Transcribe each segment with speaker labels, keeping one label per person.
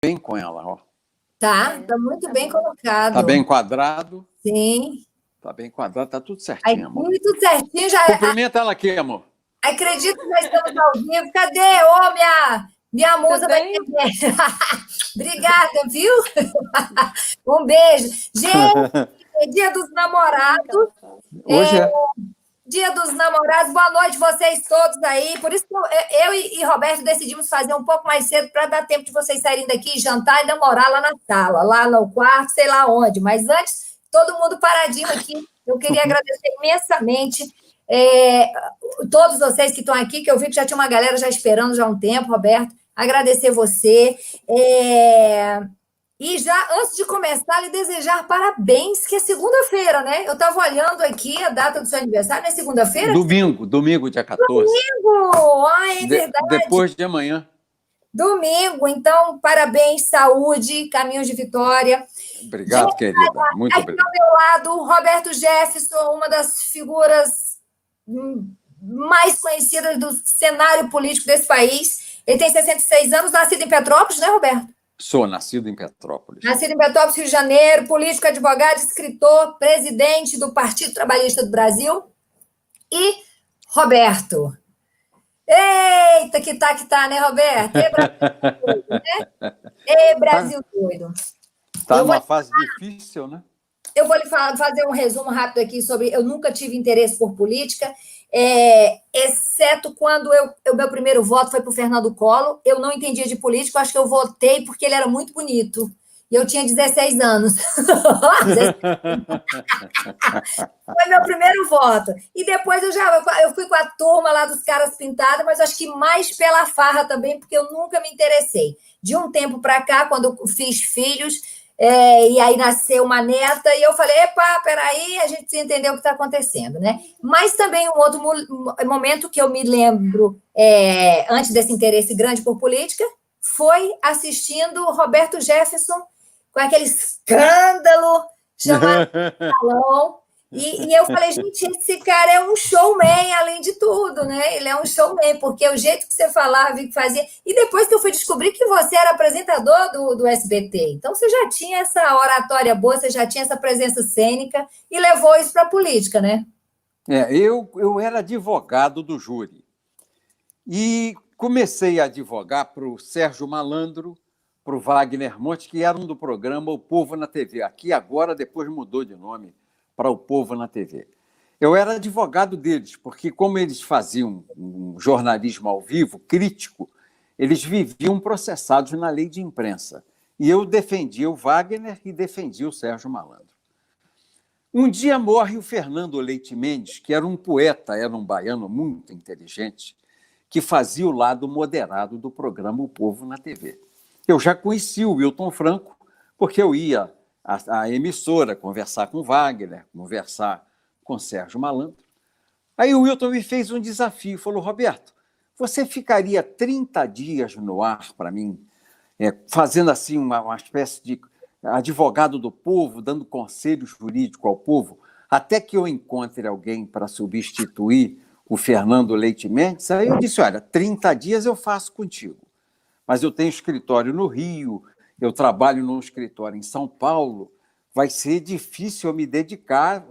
Speaker 1: bem com ela, ó.
Speaker 2: Tá muito bem colocado.
Speaker 1: Tá bem enquadrado?
Speaker 2: Sim.
Speaker 1: Tá bem enquadrado, tá tudo certinho, amor.
Speaker 2: Tudo certinho. Já...
Speaker 1: Cumprimenta ela aqui, amor.
Speaker 2: Acredito que já estamos ao vivo. Cadê? Ô, minha musa da internet. Obrigada, viu? Um beijo. Gente, é Dia dos Namorados.
Speaker 1: Hoje é.
Speaker 2: Dia dos Namorados. Boa noite, vocês todos aí. Por isso que eu e Roberto decidimos fazer um pouco mais cedo para dar tempo de vocês saírem daqui, jantar e namorar lá na sala, lá no quarto, sei lá onde. Mas antes, todo mundo paradinho aqui. Eu queria agradecer imensamente todos vocês que estão aqui, que eu vi que já tinha uma galera já esperando já há um tempo, Roberto. Agradecer você. E já, antes de começar, lhe desejar parabéns, que é segunda-feira, né? Eu estava olhando aqui a data do seu aniversário, não é segunda-feira?
Speaker 1: Domingo, dia 14.
Speaker 2: Domingo! Ai, é verdade.
Speaker 1: Depois de amanhã.
Speaker 2: Domingo, então, parabéns, saúde, caminhos de vitória.
Speaker 1: Obrigado, gente, querida. Muito obrigado.
Speaker 2: Aqui ao meu lado, Roberto Jefferson, uma das figuras mais conhecidas do cenário político desse país. Ele tem 66 anos, nascido em Petrópolis, né, Roberto?
Speaker 1: Sou nascido em Petrópolis.
Speaker 2: Nascido em Petrópolis, Rio de Janeiro, político, advogado, escritor, presidente do Partido Trabalhista do Brasil. E Roberto. Eita, que tá, né, Roberto? Brasil doido.
Speaker 1: Tá numa fase difícil, né?
Speaker 2: Eu vou lhe fazer um resumo rápido aqui sobre... Eu nunca tive interesse por política, exceto quando meu primeiro voto foi para o Fernando Collor. Eu não entendia de política, eu acho que eu votei porque ele era muito bonito. E eu tinha 16 anos. Foi meu primeiro voto. E depois eu fui com a turma lá dos caras pintados, mas acho que mais pela farra também, porque eu nunca me interessei. De um tempo para cá, quando eu fiz filhos, e aí nasceu uma neta, e eu falei, epa, peraí, a gente precisa entender o que está acontecendo, né? Mas também um outro momento que eu me lembro, antes desse interesse grande por política, foi assistindo Roberto Jefferson com aquele escândalo chamado Salão. E eu falei, gente, esse cara é um showman, além de tudo, né? Ele é um showman, porque o jeito que você falava e fazia... E depois que eu fui descobrir que você era apresentador do SBT, então você já tinha essa oratória boa, você já tinha essa presença cênica e levou isso para a política, né?
Speaker 1: Eu era advogado do júri. E comecei a advogar para o Sérgio Malandro, para o Wagner Monte, que era um do programa O Povo na TV. Aqui agora, depois mudou de nome para O Povo na TV. Eu era advogado deles, porque como eles faziam um jornalismo ao vivo, crítico, eles viviam processados na lei de imprensa. E eu defendia o Wagner e defendia o Sérgio Malandro. Um dia morre o Fernando Leite Mendes, que era um poeta, era um baiano muito inteligente, que fazia o lado moderado do programa O Povo na TV. Eu já conheci o Wilton Franco, porque eu ia à emissora conversar com Wagner, conversar com Sérgio Malandro. Aí o Wilton me fez um desafio, falou, Roberto, você ficaria 30 dias no ar para mim, fazendo assim uma espécie de advogado do povo, dando conselho jurídico ao povo, até que eu encontre alguém para substituir o Fernando Leite Mendes? Aí eu disse, olha, 30 dias eu faço contigo, mas eu tenho escritório no Rio, eu trabalho num escritório em São Paulo, vai ser difícil eu me dedicar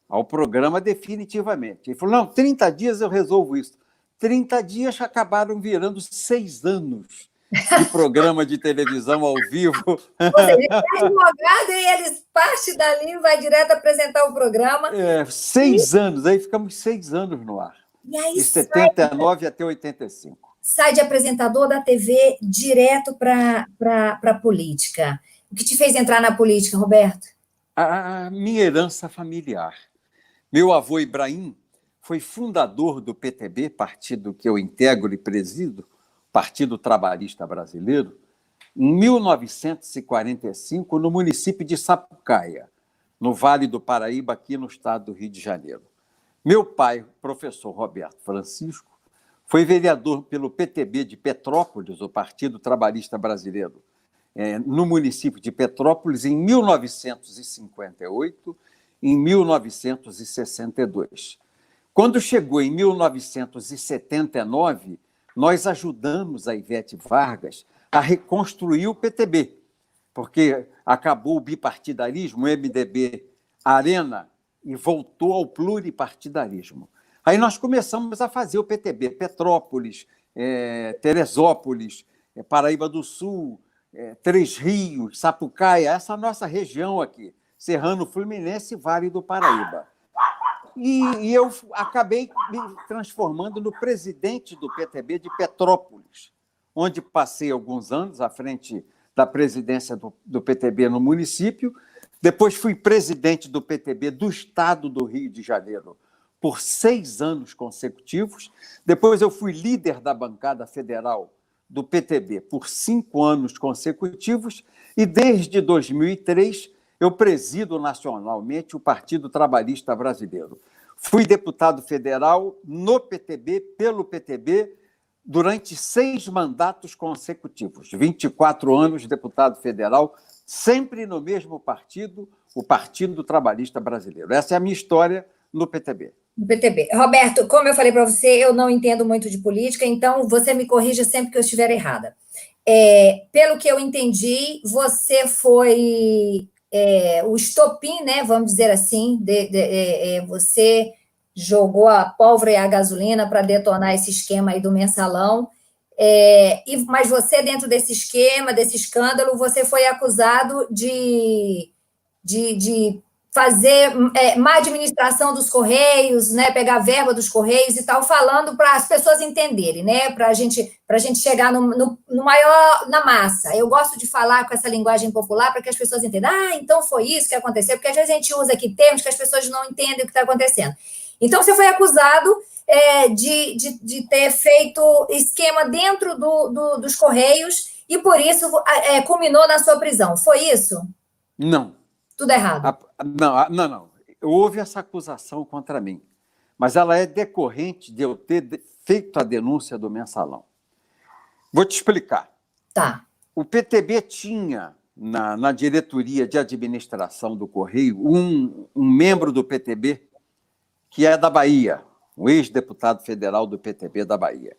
Speaker 1: ao programa definitivamente. Ele falou, não, 30 dias eu resolvo isso. 30 dias acabaram virando 6 anos de programa de televisão ao vivo.
Speaker 2: Você é advogado e eles parte dali e vai direto apresentar o programa.
Speaker 1: 6 anos, aí ficamos 6 anos no ar.
Speaker 2: E aí
Speaker 1: de 79 até 85.
Speaker 2: Sai de apresentador da TV direto para a política. O que te fez entrar na política, Roberto?
Speaker 1: A minha herança familiar. Meu avô Ibrahim foi fundador do PTB, partido que eu integro e presido, Partido Trabalhista Brasileiro, em 1945, no município de Sapucaia, no Vale do Paraíba, aqui no estado do Rio de Janeiro. Meu pai, professor Roberto Francisco, foi vereador pelo PTB de Petrópolis, o Partido Trabalhista Brasileiro, no município de Petrópolis, em 1958 e em 1962. Quando chegou em 1979, nós ajudamos a Ivete Vargas a reconstruir o PTB, porque acabou o bipartidarismo, o MDB Arena, e voltou ao pluripartidarismo. Aí nós começamos a fazer o PTB, Petrópolis, Teresópolis, Paraíba do Sul, Três Rios, Sapucaia, essa nossa região aqui, Serrano Fluminense e Vale do Paraíba. E eu acabei me transformando no presidente do PTB de Petrópolis, onde passei alguns anos à frente da presidência do PTB no município. Depois fui presidente do PTB do Estado do Rio de Janeiro por 6 anos consecutivos. Depois eu fui líder da bancada federal do PTB por 5 anos consecutivos. E desde 2003 eu presido nacionalmente o Partido Trabalhista Brasileiro. Fui deputado federal no PTB, pelo PTB, durante 6 mandatos consecutivos. 24 anos de deputado federal, sempre no mesmo partido, o Partido Trabalhista Brasileiro. Essa é a minha história no PTB.
Speaker 2: No PTB. Roberto, como eu falei para você, eu não entendo muito de política, então você me corrija sempre que eu estiver errada. Pelo que eu entendi, você foi o estopim, né, vamos dizer assim, você jogou a pólvora e a gasolina para detonar esse esquema aí do mensalão, mas você, dentro desse esquema, desse escândalo, você foi acusado de fazer má administração dos Correios, né, pegar verba dos Correios e tal, falando para as pessoas entenderem, né, para a gente chegar no maior, na massa. Eu gosto de falar com essa linguagem popular para que as pessoas entendam. Então foi isso que aconteceu, porque às vezes a gente usa aqui termos que as pessoas não entendem o que está acontecendo. Então você foi acusado de ter feito esquema dentro dos Correios e por isso culminou na sua prisão. Foi isso?
Speaker 1: Não.
Speaker 2: Tudo errado.
Speaker 1: Não. Houve essa acusação contra mim, mas ela é decorrente de eu ter feito a denúncia do mensalão. Vou te explicar.
Speaker 2: Tá.
Speaker 1: O PTB tinha, na diretoria de administração do Correio, um membro do PTB que é da Bahia, um ex-deputado federal do PTB da Bahia.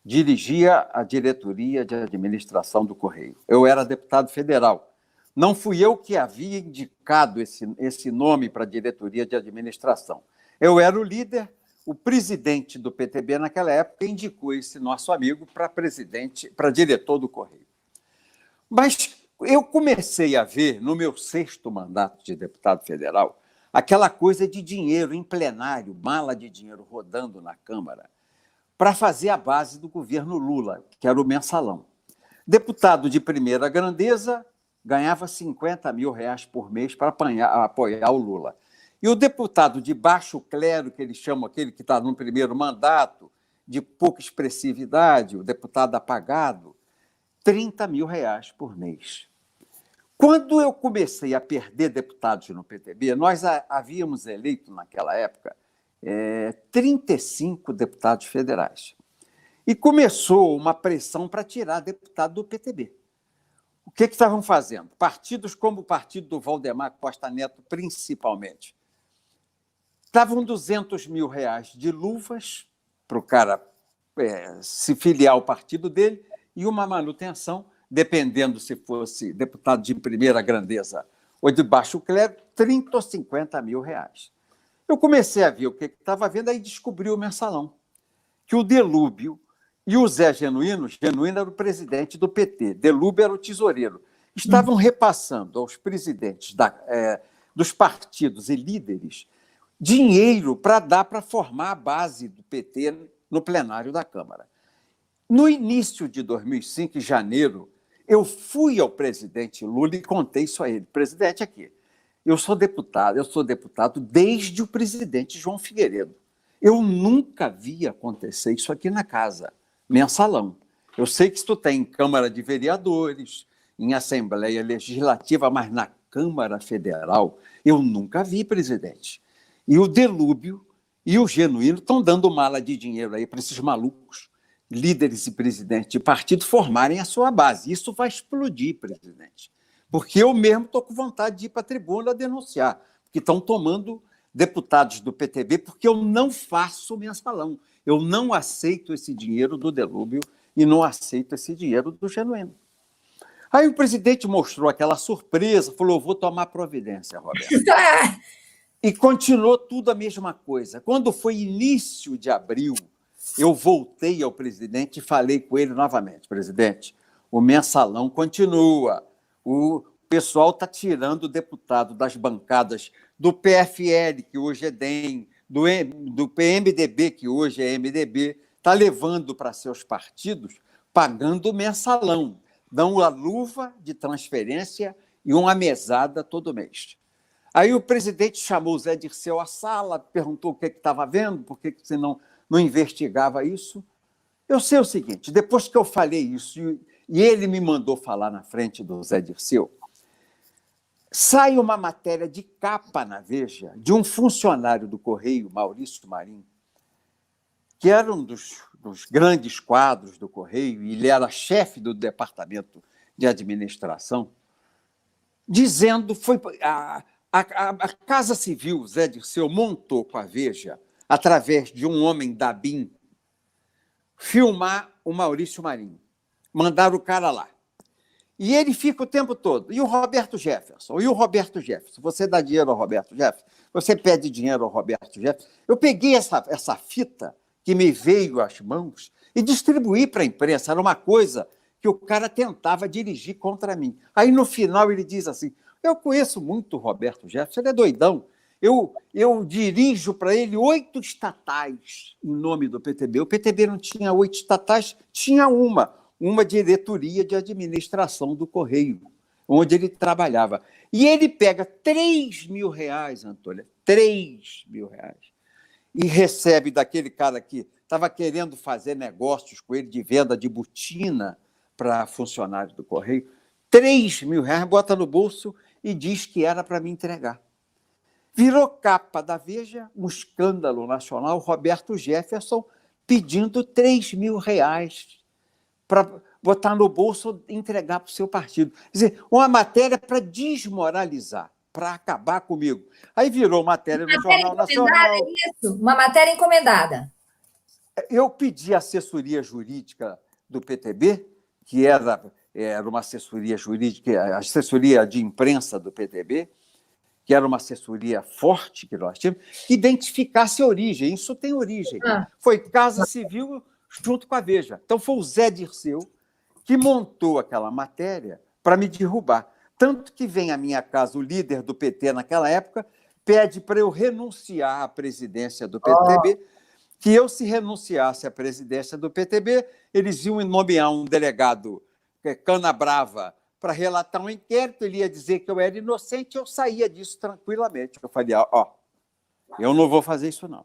Speaker 1: Dirigia a diretoria de administração do Correio. Eu era deputado federal. Não fui eu que havia indicado esse nome para a diretoria de administração. Eu era o líder, o presidente do PTB naquela época indicou esse nosso amigo para diretor do Correio. Mas eu comecei a ver, no meu 6º mandato de deputado federal, aquela coisa de dinheiro em plenário, mala de dinheiro rodando na Câmara, para fazer a base do governo Lula, que era o mensalão. Deputado de primeira grandeza ganhava R$50 mil por mês para apoiar o Lula. E o deputado de baixo clero, que eles chamam aquele que está no primeiro mandato, de pouca expressividade, o deputado apagado, R$30 mil por mês. Quando eu comecei a perder deputados no PTB, nós havíamos eleito, naquela época, 35 deputados federais. E começou uma pressão para tirar deputado do PTB. O que estavam fazendo? Partidos como o partido do Valdemar Costa Neto, principalmente, estavam R$200 mil de luvas para o cara se filiar ao partido dele e uma manutenção, dependendo se fosse deputado de primeira grandeza ou de baixo clero, R$30 ou R$50 mil. Eu comecei a ver o que estava vendo, aí descobri o mensalão, que o Delúbio e o Zé Genuíno era o presidente do PT, Delúbio era o tesoureiro, estavam repassando aos presidentes dos partidos e líderes dinheiro para dar para formar a base do PT no plenário da Câmara. No início de 2005, em janeiro, eu fui ao presidente Lula e contei isso a ele. Presidente, aqui, eu sou deputado desde o presidente João Figueiredo. Eu nunca vi acontecer isso aqui na casa. Mensalão. Eu sei que isso tem em Câmara de Vereadores, em Assembleia Legislativa, mas na Câmara Federal eu nunca vi, presidente. E o Delúbio e o Genuíno estão dando mala de dinheiro aí para esses malucos, líderes e presidentes de partido, formarem a sua base. Isso vai explodir, presidente. Porque eu mesmo estou com vontade de ir para a tribuna denunciar, que estão tomando deputados do PTB, porque eu não faço mensalão. Eu não aceito esse dinheiro do Delúbio e não aceito esse dinheiro do Genuíno. Aí o presidente mostrou aquela surpresa, falou, vou tomar providência, Roberto. E continuou tudo a mesma coisa. Quando foi início de abril, eu voltei ao presidente e falei com ele novamente, presidente, o mensalão continua, o pessoal está tirando o deputado das bancadas do PFL, que hoje é DEM, do PMDB, que hoje é MDB, está levando para seus partidos, pagando o mensalão, dão a luva de transferência e uma mesada todo mês. Aí o presidente chamou o Zé Dirceu à sala, perguntou o que estava vendo, por que você não investigava isso. Eu sei o seguinte, depois que eu falei isso, e ele me mandou falar na frente do Zé Dirceu, sai uma matéria de capa na Veja de um funcionário do Correio, Maurício Marinho, que era um dos grandes quadros do Correio, e ele era chefe do departamento de administração, dizendo foi a Casa Civil, Zé Dirceu, montou com a Veja, através de um homem da BIM, filmar o Maurício Marinho. Mandaram o cara lá. E ele fica o tempo todo. E o Roberto Jefferson? E o Roberto Jefferson? Você dá dinheiro ao Roberto Jefferson? Você pede dinheiro ao Roberto Jefferson? Eu peguei essa fita que me veio às mãos e distribuí para a imprensa. Era uma coisa que o cara tentava dirigir contra mim. Aí, no final, ele diz assim, eu conheço muito o Roberto Jefferson, ele é doidão. Eu dirijo para ele 8 estatais em nome do PTB. O PTB não tinha 8 estatais, tinha uma diretoria de administração do Correio, onde ele trabalhava. E ele pega R$3.000, Antônia, R$3.000, e recebe daquele cara que estava querendo fazer negócios com ele de venda de botina para funcionários do Correio, R$3.000, bota no bolso e diz que era para me entregar. Virou capa da Veja, um escândalo nacional, Roberto Jefferson pedindo R$3.000 para botar no bolso e entregar para o seu partido. Quer dizer, uma matéria para desmoralizar, para acabar comigo. Aí virou matéria no Jornal Nacional.
Speaker 2: É isso? Uma matéria encomendada.
Speaker 1: Eu pedi a assessoria jurídica do PTB, que era uma assessoria jurídica, a assessoria de imprensa do PTB, que era uma assessoria forte que nós tínhamos, que identificasse a origem. Isso tem origem. Foi Casa Civil junto com a Veja. Então, foi o Zé Dirceu que montou aquela matéria para me derrubar. Tanto que vem à minha casa o líder do PT naquela época, pede para eu renunciar à presidência do PTB, que eu, se renunciasse à presidência do PTB, eles iam nomear um delegado cana-brava para relatar um inquérito, ele ia dizer que eu era inocente, eu saía disso tranquilamente. Eu falei, eu não vou fazer isso, não.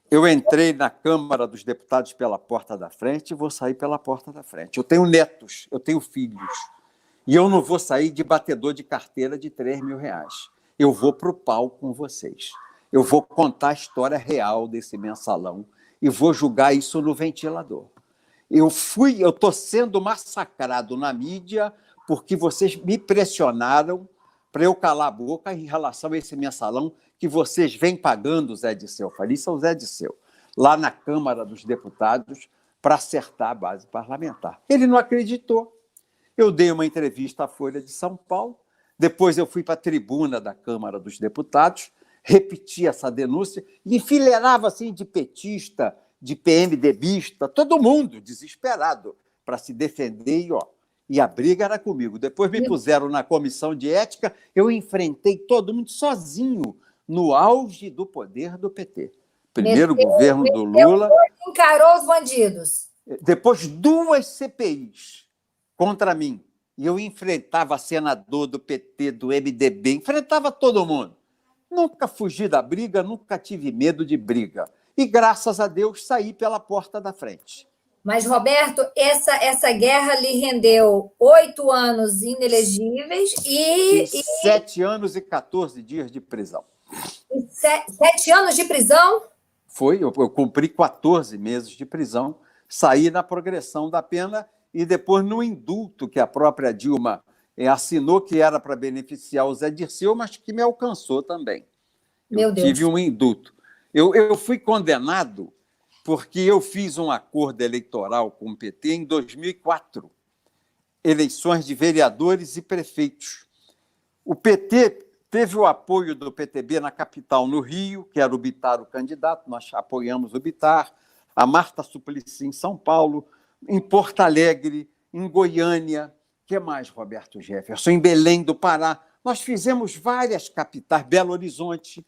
Speaker 1: Eu entrei na Câmara dos Deputados pela porta da frente e vou sair pela porta da frente. Eu tenho netos, eu tenho filhos, e eu não vou sair de batedor de carteira de R$3.000. Eu vou para o pau com vocês. Eu vou contar a história real desse mensalão e vou julgar isso no ventilador. Eu estou sendo massacrado na mídia porque vocês me pressionaram para eu calar a boca em relação a esse mensalão que vocês vêm pagando, Zé Dirceu. Eu falei isso ao Zé Dirceu, lá na Câmara dos Deputados, para acertar a base parlamentar. Ele não acreditou. Eu dei uma entrevista à Folha de São Paulo, depois eu fui para a tribuna da Câmara dos Deputados, repeti essa denúncia e enfileirava assim de petista, de PMDBista, todo mundo desesperado para se defender e a briga era comigo. Depois me puseram na comissão de ética, eu enfrentei todo mundo sozinho no auge do poder do PT. Primeiro governo do Lula.
Speaker 2: Encarou os bandidos.
Speaker 1: Depois 2 CPIs contra mim. E eu enfrentava senador do PT, do MDB, enfrentava todo mundo. Nunca fugi da briga, nunca tive medo de briga. E, graças a Deus, saí pela porta da frente.
Speaker 2: Mas, Roberto, essa guerra lhe rendeu 8 anos inelegíveis e
Speaker 1: 7 anos e 14 dias de prisão.
Speaker 2: 7 anos de prisão?
Speaker 1: Foi, eu cumpri 14 meses de prisão, saí na progressão da pena e depois no indulto que a própria Dilma assinou, que era para beneficiar o Zé Dirceu, mas que me alcançou também.
Speaker 2: Meu Deus.
Speaker 1: Tive um indulto. Eu fui condenado porque eu fiz um acordo eleitoral com o PT em 2004. eleições de vereadores e prefeitos. O PT teve o apoio do PTB na capital, no Rio, que era o Bittar o candidato, nós apoiamos o Bittar, a Marta Suplicy em São Paulo, em Porto Alegre, em Goiânia, que mais, Roberto Jefferson? Em Belém do Pará. Nós fizemos várias capitais, Belo Horizonte,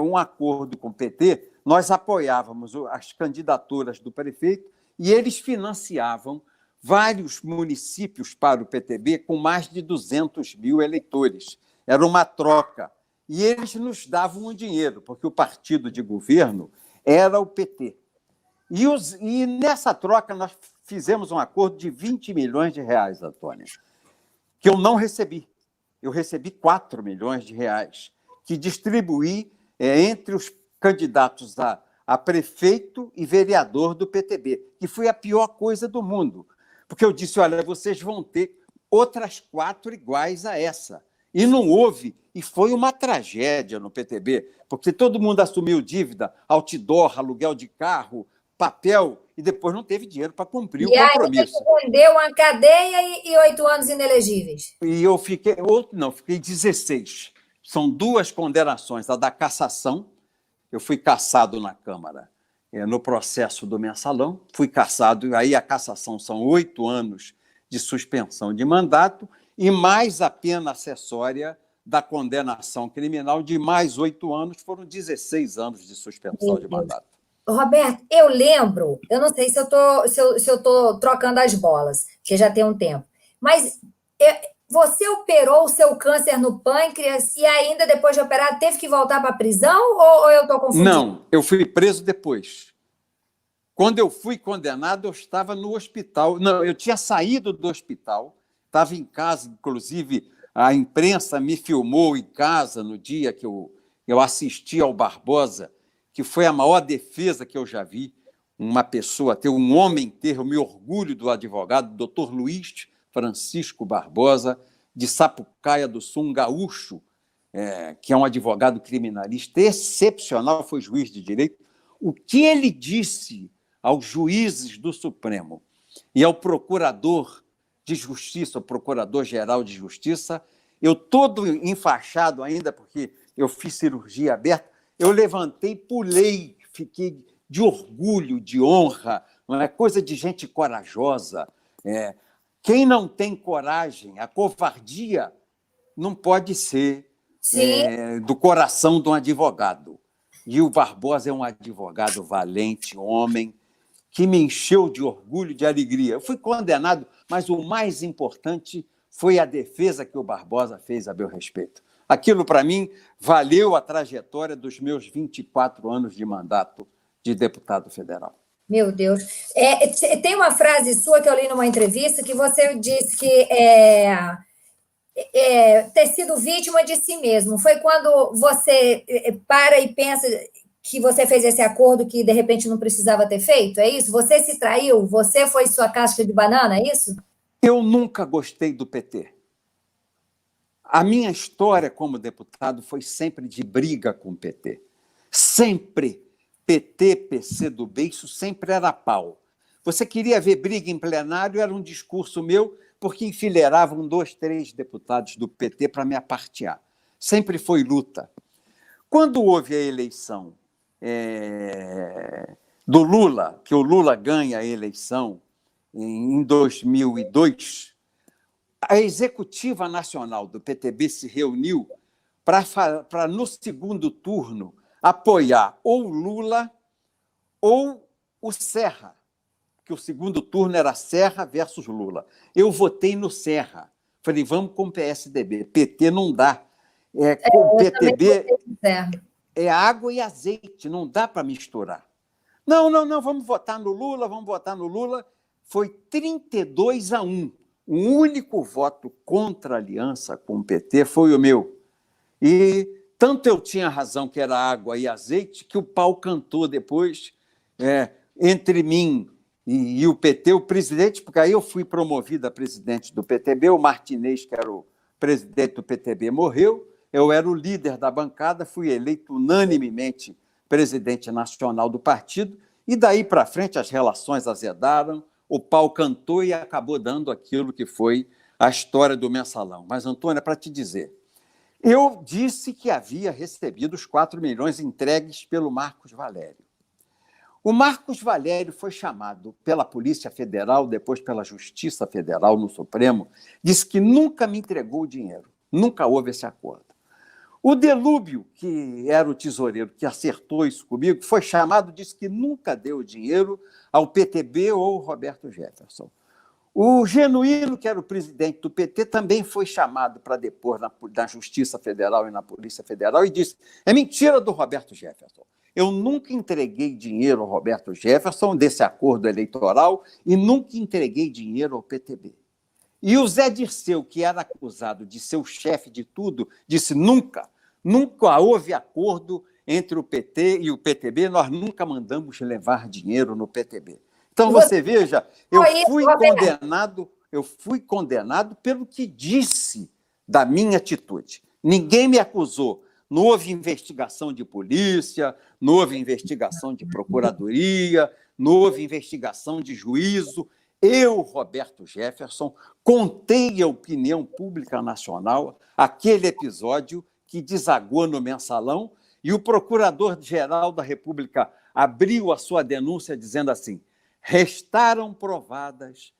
Speaker 1: um acordo com o PT, nós apoiávamos as candidaturas do prefeito e eles financiavam vários municípios para o PTB com mais de 200 mil eleitores. Era uma troca. E eles nos davam o dinheiro, porque o partido de governo era o PT. E nessa troca nós fizemos um acordo de 20 milhões de reais, Antônia, que eu não recebi. Eu recebi 4 milhões de reais, que distribuí entre os candidatos a prefeito e vereador do PTB, que foi a pior coisa do mundo. Porque eu disse, olha, vocês vão ter outras 4 iguais a essa. E não houve, e foi uma tragédia no PTB, porque todo mundo assumiu dívida, outdoor, aluguel de carro, papel, e depois não teve dinheiro para cumprir o compromisso.
Speaker 2: E aí rendeu uma cadeia e 8 anos inelegíveis.
Speaker 1: E eu fiquei 16. São 2 condenações, a da cassação, eu fui cassado na Câmara, no processo do mensalão, fui cassado, aí a cassação são 8 anos de suspensão de mandato e mais a pena acessória da condenação criminal de mais 8 anos, foram 16 anos de suspensão de mandato.
Speaker 2: Roberto, eu lembro, eu não sei se eu estou trocando as bolas, porque já tem um tempo, mas você operou o seu câncer no pâncreas e ainda depois de operar teve que voltar para a prisão ou eu estou confundindo?
Speaker 1: Não, eu fui preso depois. Quando eu fui condenado, eu estava no hospital. Não, eu tinha saído do hospital, estava em casa, inclusive a imprensa me filmou em casa no dia que eu assisti ao Barbosa, que foi a maior defesa que eu já vi, uma pessoa ter, um homem ter, eu me orgulho do advogado, doutor Luiz Francisco Barbosa, de Sapucaia do Sul, um gaúcho, que é um advogado criminalista excepcional, foi juiz de direito. O que ele disse aos juízes do Supremo e ao procurador de justiça, o procurador-geral de justiça, eu todo enfaixado ainda, porque eu fiz cirurgia aberta, eu levantei, pulei, fiquei de orgulho, de honra, não é coisa de gente corajosa. Quem não tem coragem, a covardia não pode ser do coração de um advogado. E o Barbosa é um advogado valente, homem, que me encheu de orgulho, de alegria. Eu fui condenado, mas o mais importante foi a defesa que o Barbosa fez a meu respeito. Aquilo, para mim, valeu a trajetória dos meus 24 anos de mandato de deputado federal.
Speaker 2: Meu Deus. Tem uma frase sua que eu li numa entrevista que você disse que ter sido vítima de si mesmo. Foi quando você para e pensa que você fez esse acordo que, de repente, não precisava ter feito? É isso? Você se traiu? Você foi sua casca de banana? É isso?
Speaker 1: Eu nunca gostei do PT. A minha história como deputado foi sempre de briga com o PT. Sempre. PT, PCdoB, isso sempre era pau. Você queria ver briga em plenário, era um discurso meu, porque enfileiravam 2, 3 deputados do PT para me apartear. Sempre foi luta. Quando houve a eleição do Lula, que o Lula ganha a eleição em 2002, a executiva nacional do PTB se reuniu para, no segundo turno, apoiar ou o Lula ou o Serra, que o segundo turno era Serra versus Lula. Eu votei no Serra. Falei, vamos com o PSDB. PT não dá. Com o PTB é água e azeite, não dá para misturar. Não, vamos votar no Lula, vamos votar no Lula. Foi 32-1. O único voto contra a aliança com o PT foi o meu. E tanto eu tinha razão que era água e azeite, que o pau cantou depois entre mim e o PT, o presidente, porque aí eu fui promovido a presidente do PTB, o Martinez, que era o presidente do PTB, morreu, eu era o líder da bancada, fui eleito unanimemente presidente nacional do partido, e daí para frente as relações azedaram, o pau cantou e acabou dando aquilo que foi a história do Mensalão. Mas, Antônia, para te dizer, eu disse que havia recebido os 4 milhões entregues pelo Marcos Valério. O Marcos Valério foi chamado pela Polícia Federal, depois pela Justiça Federal no Supremo, disse que nunca me entregou o dinheiro, nunca houve esse acordo. O Delúbio, que era o tesoureiro que acertou isso comigo, foi chamado, disse que nunca deu dinheiro ao PTB ou ao Roberto Jefferson. O Genuíno, que era o presidente do PT, também foi chamado para depor na Justiça Federal e na Polícia Federal e disse: é mentira do Roberto Jefferson. Eu nunca entreguei dinheiro ao Roberto Jefferson desse acordo eleitoral e nunca entreguei dinheiro ao PTB. E o Zé Dirceu, que era acusado de ser o chefe de tudo, disse: nunca houve acordo entre o PT e o PTB, nós nunca mandamos levar dinheiro no PTB. Então, você veja, eu fui condenado pelo que disse da minha atitude. Ninguém me acusou. Não houve investigação de polícia, não houve investigação de procuradoria, não houve investigação de juízo. Eu, Roberto Jefferson, contei à opinião pública nacional aquele episódio que desagou no Mensalão e o Procurador-Geral da República abriu a sua denúncia dizendo assim: restaram provadas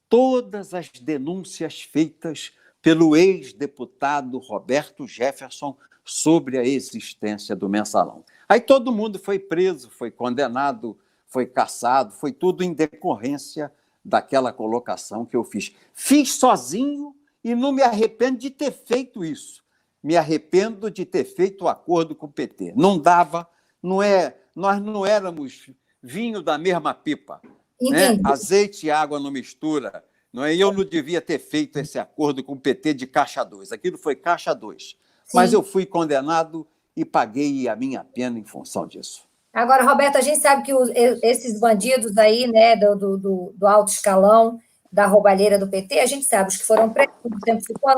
Speaker 1: todas as denúncias feitas pelo ex-deputado Roberto Jefferson sobre a existência do Mensalão. Aí todo mundo foi preso, foi condenado, foi cassado, foi tudo em decorrência daquela colocação que eu fiz. Fiz sozinho e não me arrependo de ter feito isso. Me arrependo de ter feito o acordo com o PT. Não dava, nós não éramos vinho da mesma pipa. Né? Azeite e água não mistura. Não é? Eu não devia ter feito esse acordo com o PT de caixa 2. Aquilo foi caixa 2. Mas eu fui condenado e paguei a minha pena em função disso.
Speaker 2: Agora, Roberto, a gente sabe que esses bandidos aí, né, do alto escalão, da roubalheira do PT, a gente sabe, os que foram presos, o tempo ficou,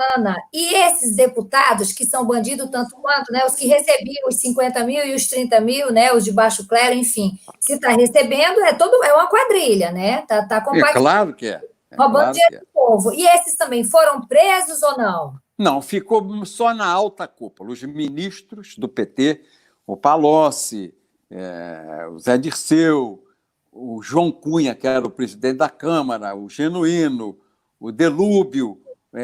Speaker 2: e esses deputados que são bandidos tanto quanto, né, os que recebiam os 50 mil e os 30 mil, né, os de baixo clero, enfim, se está recebendo, é uma quadrilha, né, tá
Speaker 1: compartilhando. Claro que é.
Speaker 2: Roubando dinheiro do povo. E esses também foram presos ou não?
Speaker 1: Não, ficou só na alta cúpula. Os ministros do PT, o Palocci, o Zé Dirceu, o João Cunha, que era o presidente da Câmara, o Genuíno, o Delúbio,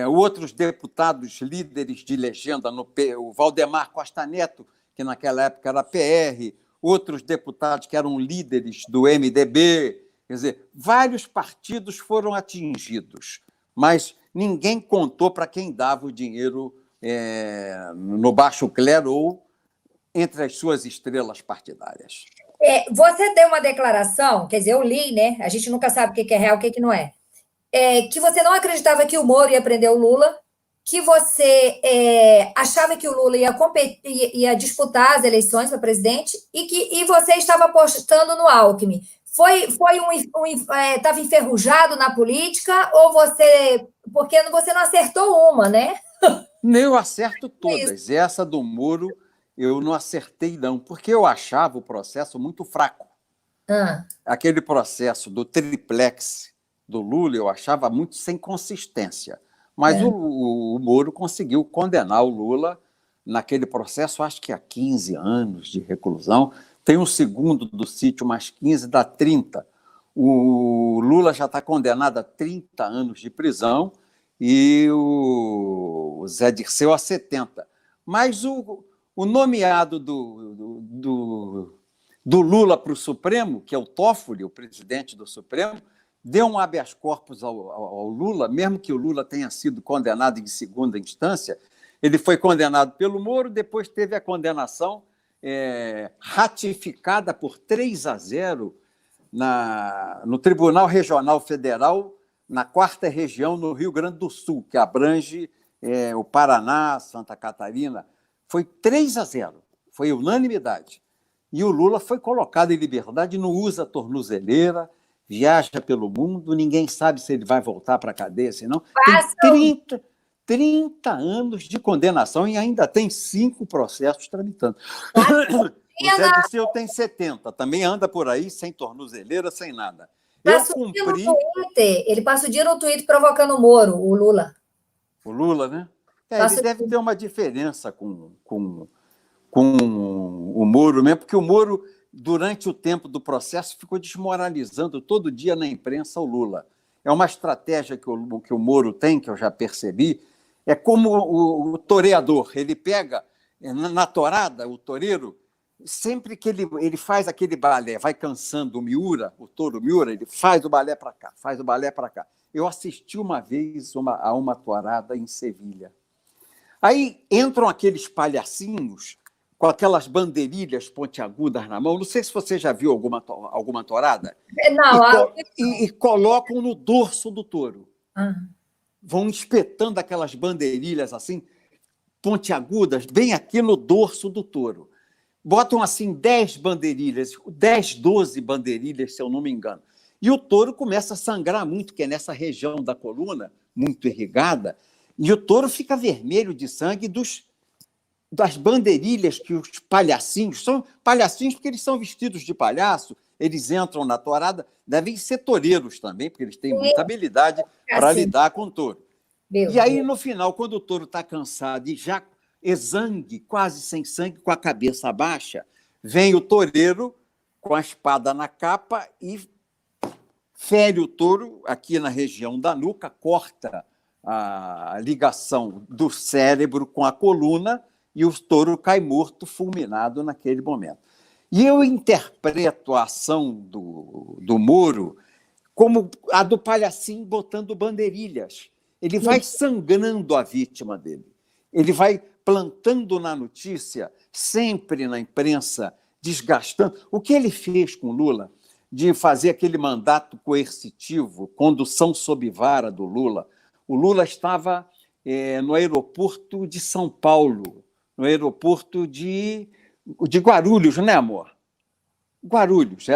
Speaker 1: outros deputados líderes de legenda, o Valdemar Costa Neto, que naquela época era PR, outros deputados que eram líderes do MDB. Quer dizer, vários partidos foram atingidos, mas ninguém contou para quem dava o dinheiro no baixo clero ou entre as suas estrelas partidárias.
Speaker 2: Você deu uma declaração, quer dizer, eu li, né? A gente nunca sabe o que é real, o que não é. Que você não acreditava que o Moro ia prender o Lula, que você achava que o Lula ia disputar as eleições para presidente e você estava apostando no Alckmin. Estava enferrujado na política ou porque você não acertou uma, né?
Speaker 1: Eu acerto todas. Essa do Moro eu não acertei, não, porque eu achava o processo muito fraco. Aquele processo do triplex do Lula eu achava muito sem consistência. Mas o Moro conseguiu condenar o Lula naquele processo, acho que há 15 anos de reclusão. Tem um segundo do sítio, mais 15, dá 30. O Lula já está condenado a 30 anos de prisão e o Zé Dirceu a 70. Mas o nomeado do Lula para o Supremo, que é o Toffoli, o presidente do Supremo, deu um habeas corpus ao Lula, mesmo que o Lula tenha sido condenado em segunda instância. Ele foi condenado pelo Moro, depois teve a condenação ratificada por 3-0 no Tribunal Regional Federal, na 4ª região, no Rio Grande do Sul, que abrange o Paraná, Santa Catarina. Foi 3-0, foi unanimidade. E o Lula foi colocado em liberdade, não usa tornozeleira, viaja pelo mundo, ninguém sabe se ele vai voltar para a cadeia, senão tem 30 anos de condenação e ainda tem 5 processos tramitando. O Zé Dirceu tem 70, também anda por aí sem tornozeleira, sem nada. Eu
Speaker 2: Passa o dia no
Speaker 1: cumpri...
Speaker 2: Twitter, ele passa o dia no Twitter provocando o Moro, o Lula.
Speaker 1: O Lula, né? Ele
Speaker 2: Passa
Speaker 1: deve ter uma diferença com o Moro mesmo, porque o Moro, durante o tempo do processo, ficou desmoralizando todo dia na imprensa o Lula. É uma estratégia que o Moro tem, que eu já percebi, é como o toreador, ele pega na torada, o toureiro, sempre que ele faz aquele balé, vai cansando o Miura, o touro Miura, ele faz o balé para cá, faz o balé para cá. Eu assisti uma vez a uma tourada em Sevilha. Aí entram aqueles palhacinhos com aquelas bandeirilhas pontiagudas na mão. Não sei se você já viu alguma tourada.
Speaker 2: Não,
Speaker 1: E colocam no dorso do touro.
Speaker 2: Ah.
Speaker 1: Vão espetando aquelas bandeirilhas assim, pontiagudas, bem aqui no dorso do touro. Botam assim 10 bandeirilhas, 10, 12 bandeirilhas, se eu não me engano. E o touro começa a sangrar muito, que é nessa região da coluna, muito irrigada, e o touro fica vermelho de sangue das bandeirilhas que os palhacinhos... São palhacinhos porque eles são vestidos de palhaço, eles entram na tourada, devem ser toureiros também, porque eles têm muita habilidade para lidar com o touro. E aí, no final, quando o touro está cansado e já exangue, quase sem sangue, com a cabeça baixa, vem o toureiro com a espada na capa e fere o touro aqui na região da nuca, corta a ligação do cérebro com a coluna e o touro cai morto, fulminado naquele momento. E eu interpreto a ação do Moro como a do palhacinho botando bandeirilhas. Ele vai sangrando a vítima dele. Ele vai plantando na notícia, sempre na imprensa, desgastando. O que ele fez com Lula, de fazer aquele mandato coercitivo, condução sob vara do Lula. O Lula estava no aeroporto de São Paulo, no aeroporto de Guarulhos, né, amor? Guarulhos,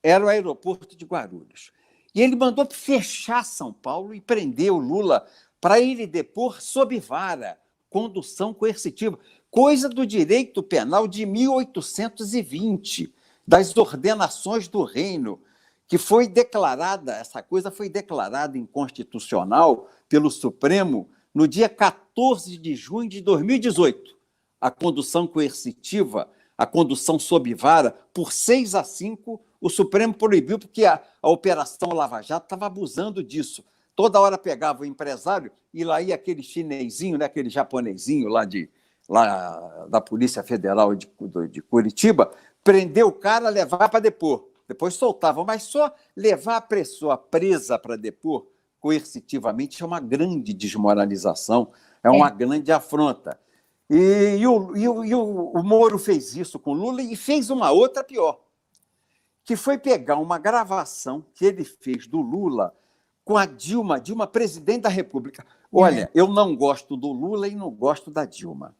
Speaker 1: era o aeroporto de Guarulhos. E ele mandou fechar São Paulo e prender o Lula para ele depor sob vara, condução coercitiva, coisa do direito penal de 1820, das ordenações do reino, que foi declarada, essa coisa foi declarada inconstitucional pelo Supremo no dia 14 de junho de 2018. A condução coercitiva, a condução sob vara, por 6-5, o Supremo proibiu, porque a Operação Lava Jato estava abusando disso. Toda hora pegava o empresário e lá ia aquele chinesinho, né, aquele japonesinho lá da Polícia Federal de Curitiba, prender o cara, levar para depor. Depois soltavam, mas só levar a pessoa presa para depor coercitivamente é uma grande desmoralização, é uma grande afronta. E o Moro fez isso com Lula e fez uma outra pior, que foi pegar uma gravação que ele fez do Lula com a Dilma presidente da República. Olha, eu não gosto do Lula e não gosto da Dilma.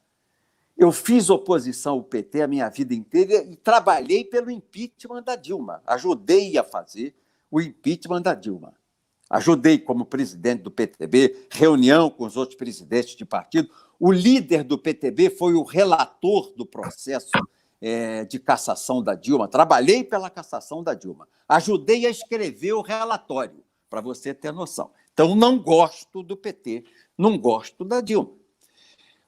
Speaker 1: Eu fiz oposição ao PT a minha vida inteira e trabalhei pelo impeachment da Dilma. Ajudei a fazer o impeachment da Dilma. Ajudei como presidente do PTB, reunião com os outros presidentes de partido. O líder do PTB foi o relator do processo de cassação da Dilma. Trabalhei pela cassação da Dilma. Ajudei a escrever o relatório, para você ter noção. Então, não gosto do PT, não gosto da Dilma.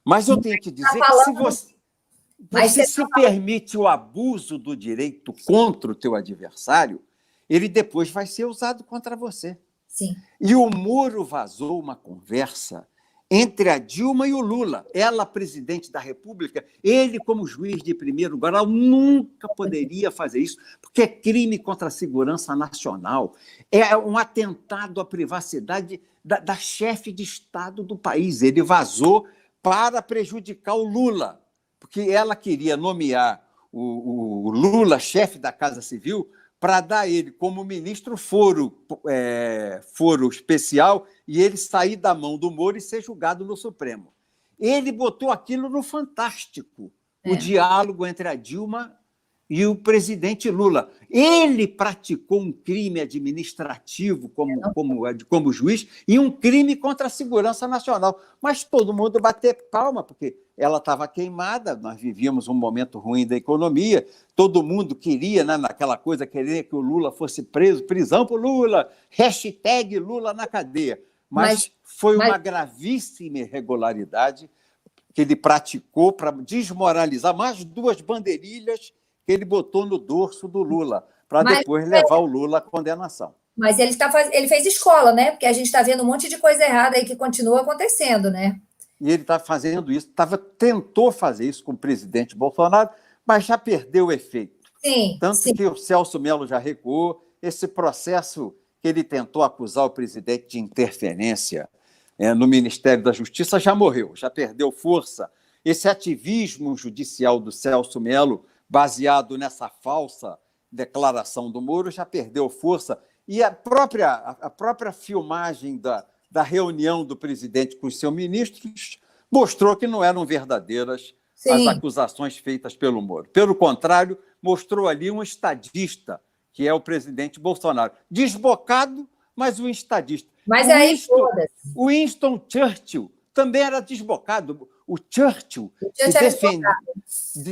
Speaker 1: Mas eu tenho que dizer que se você se permite o abuso do direito contra o teu adversário, ele depois vai ser usado contra você.
Speaker 2: Sim.
Speaker 1: E o Moro vazou uma conversa entre a Dilma e o Lula. Ela, presidente da República, ele, como juiz de primeiro grau, nunca poderia fazer isso, porque é crime contra a segurança nacional, é um atentado à privacidade da chefe de Estado do país. Ele vazou para prejudicar o Lula, porque ela queria nomear o Lula, chefe da Casa Civil, para dar a ele, como ministro, foro especial e ele sair da mão do Moro e ser julgado no Supremo. Ele botou aquilo no Fantástico, o diálogo entre a Dilma e o presidente Lula. Ele praticou um crime administrativo como juiz e um crime contra a segurança nacional. Mas todo mundo bateu palma, porque ela estava queimada, nós vivíamos um momento ruim da economia, todo mundo queria, né, naquela coisa, querer que o Lula fosse preso, prisão para o Lula, hashtag Lula na cadeia. Mas foi uma gravíssima irregularidade que ele praticou para desmoralizar mais 2 bandeirilhas que ele botou no dorso do Lula, para depois levar o Lula à condenação.
Speaker 2: Mas ele fez escola, né? Porque a gente está vendo um monte de coisa errada aí que continua acontecendo, né?
Speaker 1: E ele está fazendo isso, tentou fazer isso com o presidente Bolsonaro, mas já perdeu o efeito.
Speaker 2: Sim.
Speaker 1: Tanto que o Celso Mello já recuou, esse processo que ele tentou acusar o presidente de interferência no Ministério da Justiça já morreu, já perdeu força. Esse ativismo judicial do Celso Mello, baseado nessa falsa declaração do Moro, já perdeu força. E a própria filmagem da reunião do presidente com os seus ministros mostrou que não eram verdadeiras as acusações feitas pelo Moro. Pelo contrário, mostrou ali um estadista, que é o presidente Bolsonaro. Desbocado, mas um estadista.
Speaker 2: Mas aí,
Speaker 1: o Winston Churchill também era desbocado. O Churchill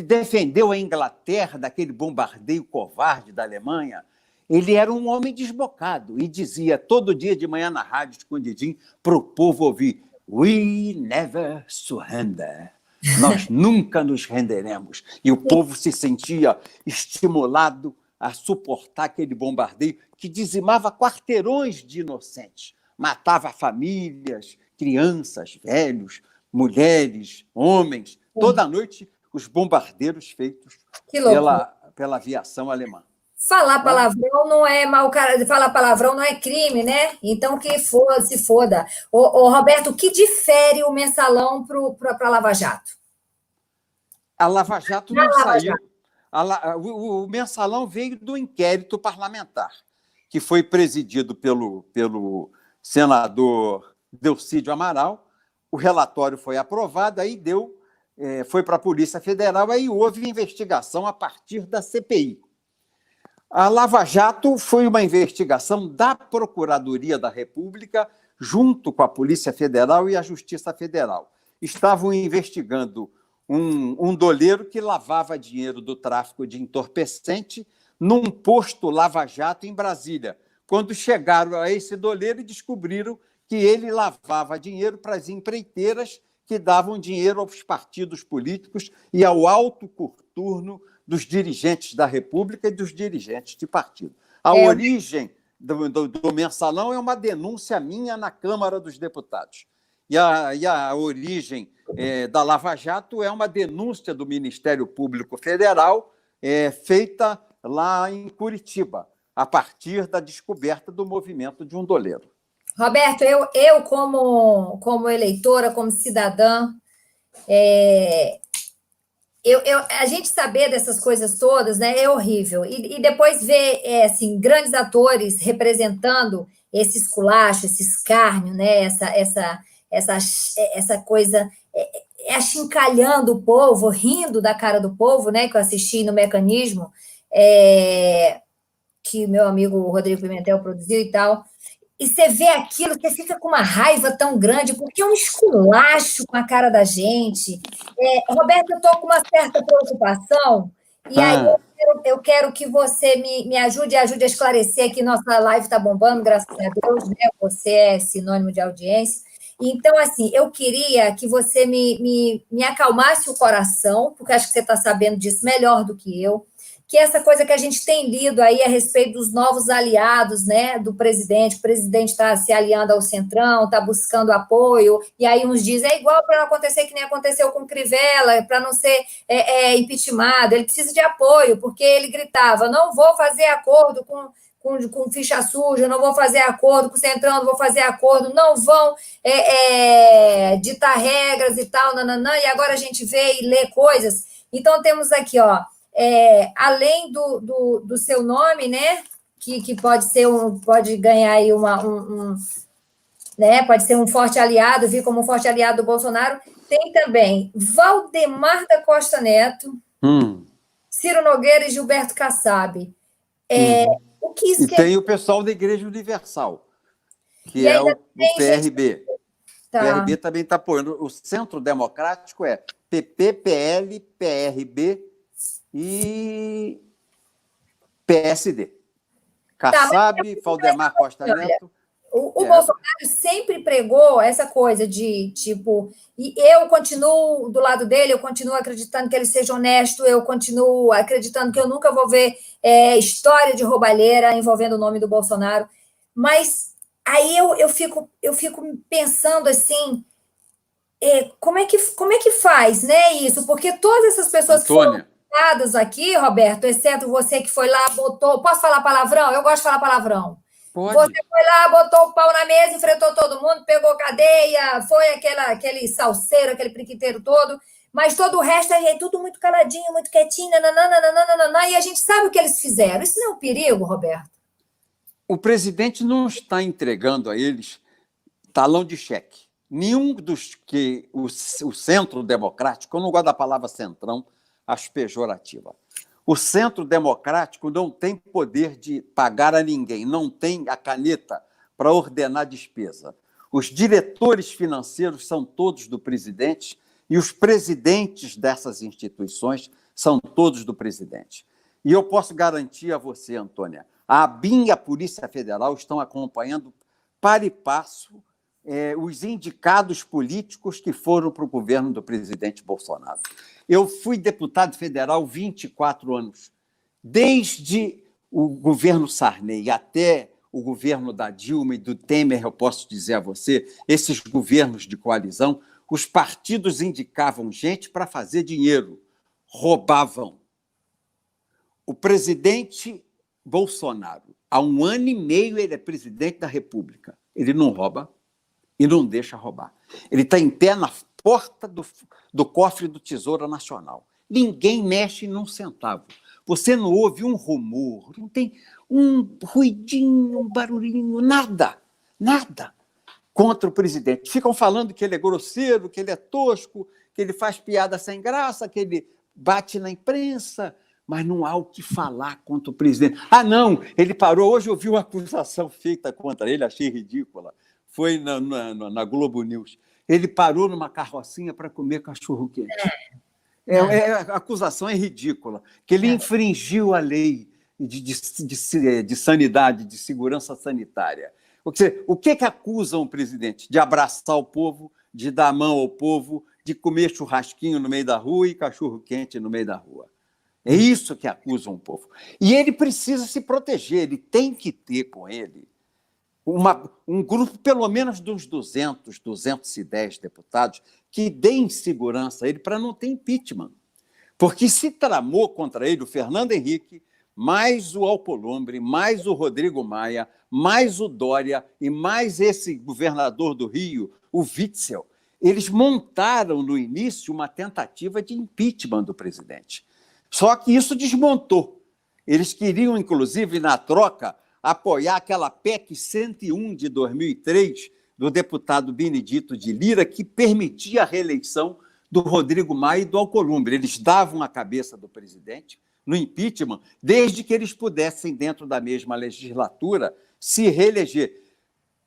Speaker 1: defendeu a Inglaterra daquele bombardeio covarde da Alemanha. Ele era um homem desbocado e dizia todo dia de manhã na rádio, escondidinho, para o povo ouvir: "We never surrender." Nós nunca nos renderemos. E o povo se sentia estimulado a suportar aquele bombardeio que dizimava quarteirões de inocentes, matava famílias, crianças, velhos, mulheres, homens. Toda noite, os bombardeiros feitos pela aviação alemã.
Speaker 2: Falar palavrão não é mal, falar palavrão não é crime, né? Então que se foda. Ô, Roberto, o que difere o mensalão para a Lava Jato?
Speaker 1: A Lava Jato não saiu. O mensalão veio do inquérito parlamentar, que foi presidido pelo senador Delcídio Amaral. O relatório foi aprovado, aí foi para a Polícia Federal, aí houve investigação a partir da CPI. A Lava Jato foi uma investigação da Procuradoria da República, junto com a Polícia Federal e a Justiça Federal. Estavam investigando um doleiro que lavava dinheiro do tráfico de entorpecente num posto Lava Jato em Brasília. Quando chegaram a esse doleiro e descobriram que ele lavava dinheiro para as empreiteiras que davam dinheiro aos partidos políticos e ao alto coturno dos dirigentes da República e dos dirigentes de partido. A origem do mensalão é uma denúncia minha na Câmara dos Deputados. E a origem da Lava Jato é uma denúncia do Ministério Público Federal feita lá em Curitiba, a partir da descoberta do movimento de um doleiro.
Speaker 2: Roberto, eu como eleitora, como cidadã, a gente saber dessas coisas todas, né, é horrível. E depois ver assim, grandes atores representando esse esculacho, esse escárnio, né, essa coisa, achincalhando o povo, rindo da cara do povo, né, que eu assisti no Mecanismo, que meu amigo Rodrigo Pimentel produziu e tal. E você vê aquilo, você fica com uma raiva tão grande, porque é um esculacho com a cara da gente. Roberto, eu estou com uma certa preocupação, e aí eu quero que você me ajude a esclarecer, que nossa live está bombando, graças a Deus, né? Você é sinônimo de audiência. Então, assim, eu queria que você me acalmasse o coração, porque acho que você está sabendo disso melhor do que eu, que essa coisa que a gente tem lido aí a respeito dos novos aliados, né, do presidente, o presidente está se aliando ao Centrão, está buscando apoio, e aí uns dizem, é igual para não acontecer que nem aconteceu com Crivella, para não ser impeachmentado, ele precisa de apoio, porque ele gritava, não vou fazer acordo com ficha suja, não vou fazer acordo com o Centrão, não vou fazer acordo, não vão ditar regras e tal, nananã, e agora a gente vê e lê coisas. Então, temos aqui, ó, além do seu nome, né, que pode ganhar aí né, pode ser um forte aliado, vir como um forte aliado do Bolsonaro, tem também Valdemar da Costa Neto, Ciro Nogueira e Gilberto Kassab. O que isso
Speaker 1: E tem o pessoal da Igreja Universal, que é o PRB. O PRB também está apoiando. O Centro Democrático é PP, PL, PRB e PSD. Kassab, Valdemar Costa Neto.
Speaker 2: O Bolsonaro sempre pregou essa coisa de, tipo, e eu continuo do lado dele, eu continuo acreditando que ele seja honesto, eu continuo acreditando que eu nunca vou ver história de roubalheira envolvendo o nome do Bolsonaro. Mas aí eu fico pensando assim, como é que faz, né, isso? Porque todas essas pessoas
Speaker 1: Antônia,
Speaker 2: que foram citadas aqui, Roberto, exceto você que foi lá, botou... Posso falar palavrão? Eu gosto de falar palavrão.
Speaker 1: pode.
Speaker 2: Você foi lá, botou o pau na mesa, enfrentou todo mundo, pegou cadeia, foi aquele salseiro, aquele priquiteiro todo, mas todo o resto é tudo muito caladinho, muito quietinho, nananana, e a gente sabe o que eles fizeram. Isso não é um perigo, Roberto?
Speaker 1: O presidente não está entregando a eles talão de cheque. Nenhum dos que o Centro Democrático, eu não gosto da palavra centrão, acho pejorativa. O Centro Democrático não tem poder de pagar a ninguém, não tem a caneta para ordenar despesa. Os diretores financeiros são todos do presidente e os presidentes dessas instituições são todos do presidente. E eu posso garantir a você, Antônia, a ABIN e a Polícia Federal estão acompanhando para e passo os indicados políticos que foram para o governo do presidente Bolsonaro. Eu fui deputado federal 24 anos. Desde o governo Sarney até o governo da Dilma e do Temer, eu posso dizer a você, esses governos de coalizão, os partidos indicavam gente para fazer dinheiro, roubavam. O presidente Bolsonaro, há 1 ano e meio, ele é presidente da República. Ele não rouba e não deixa roubar. Ele está em pé na porta do cofre do Tesouro Nacional. Ninguém mexe num centavo. Você não ouve um rumor, não tem um ruidinho, um barulhinho, nada contra o presidente. Ficam falando que ele é grosseiro, que ele é tosco, que ele faz piada sem graça, que ele bate na imprensa, mas não há o que falar contra o presidente. Ah, não, ele parou. Hoje eu vi uma acusação feita contra ele, achei ridícula. Foi na Globo News. Ele parou numa carrocinha para comer cachorro-quente. A acusação é ridícula, que ele infringiu a lei de sanidade, de segurança sanitária. O que acusam o presidente? De abraçar o povo, de dar a mão ao povo, de comer churrasquinho no meio da rua e cachorro-quente no meio da rua. É isso que acusam o povo. E ele precisa se proteger, ele tem que ter com ele um grupo, pelo menos de uns 200, 210 deputados, que deem segurança a ele para não ter impeachment. Porque se tramou contra ele o Fernando Henrique, mais o Alcolumbre, mais o Rodrigo Maia, mais o Dória e mais esse governador do Rio, o Witzel. Eles montaram, no início, uma tentativa de impeachment do presidente. Só que isso desmontou. Eles queriam, inclusive, na troca, apoiar aquela PEC 101 de 2003, do deputado Benedito de Lira, que permitia a reeleição do Rodrigo Maia e do Alcolumbre. Eles davam a cabeça do presidente no impeachment, desde que eles pudessem, dentro da mesma legislatura, se reeleger.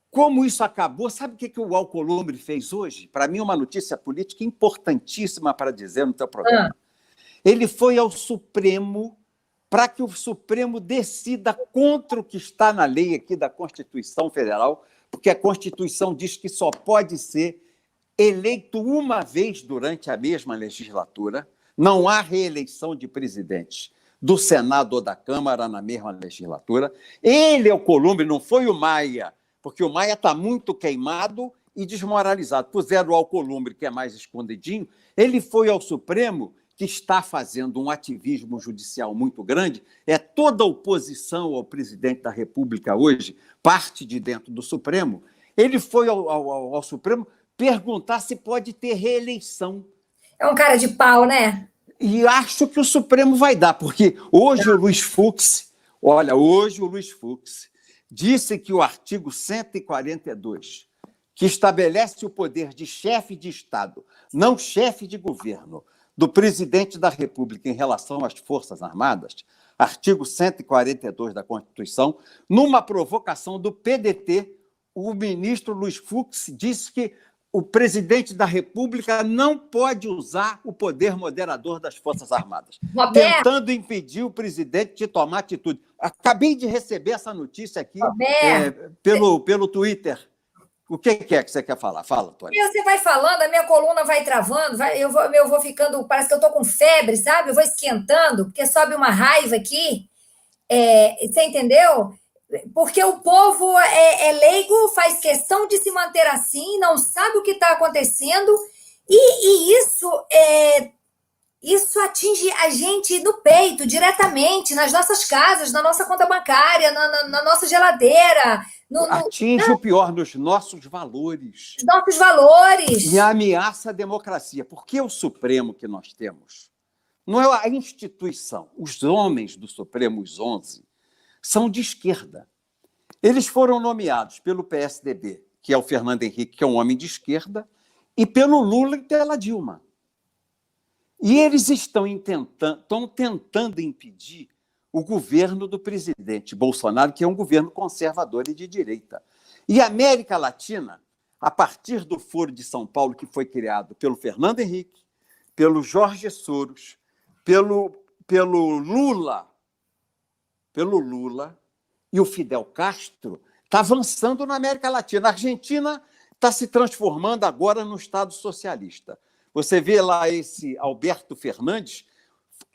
Speaker 1: Como isso acabou, sabe o que o Alcolumbre fez hoje? Para mim, uma notícia política importantíssima para dizer no teu programa. Ele foi ao Supremo para que o Supremo decida contra o que está na lei aqui da Constituição Federal, porque a Constituição diz que só pode ser eleito uma vez durante a mesma legislatura, não há reeleição de presidentes do Senado ou da Câmara na mesma legislatura. Ele, Alcolumbre, não foi o Maia, porque o Maia está muito queimado e desmoralizado. Puseram o Alcolumbre, que é mais escondidinho, ele foi ao Supremo, que está fazendo um ativismo judicial muito grande, toda a oposição ao presidente da República hoje, parte de dentro do Supremo, ele foi ao Supremo perguntar se pode ter reeleição.
Speaker 2: É um cara de pau, né?
Speaker 1: E acho que o Supremo vai dar, porque hoje o Luiz Fux disse que o artigo 142, que estabelece o poder de chefe de Estado, não chefe de governo, do presidente da República em relação às Forças Armadas, artigo 142 da Constituição, numa provocação do PDT, o ministro Luiz Fux disse que o presidente da República não pode usar o poder moderador das Forças Armadas, tentando impedir o presidente de tomar atitude. Acabei de receber essa notícia aqui pelo Twitter. O que é que você quer falar? Fala, Tônia.
Speaker 2: Você vai falando, a minha coluna vai travando, eu vou ficando, parece que eu estou com febre, sabe? Eu vou esquentando, porque sobe uma raiva aqui. Você entendeu? Porque o povo é leigo, faz questão de se manter assim, não sabe o que está acontecendo, e isso atinge a gente no peito, diretamente, nas nossas casas, na nossa conta bancária, na nossa geladeira.
Speaker 1: Atinge o pior, nos nossos valores.
Speaker 2: Os nossos valores.
Speaker 1: E ameaça a democracia. Porque o Supremo que nós temos não é a instituição. Os homens do Supremo, os 11, são de esquerda. Eles foram nomeados pelo PSDB, que é o Fernando Henrique, que é um homem de esquerda, e pelo Lula e pela Dilma. E eles estão tentando impedir o governo do presidente Bolsonaro, que é um governo conservador e de direita. E a América Latina, a partir do Foro de São Paulo, que foi criado pelo Fernando Henrique, pelo Jorge Soros, pelo Lula e o Fidel Castro, está avançando na América Latina. A Argentina está se transformando agora no Estado socialista. Você vê lá esse Alberto Fernandes,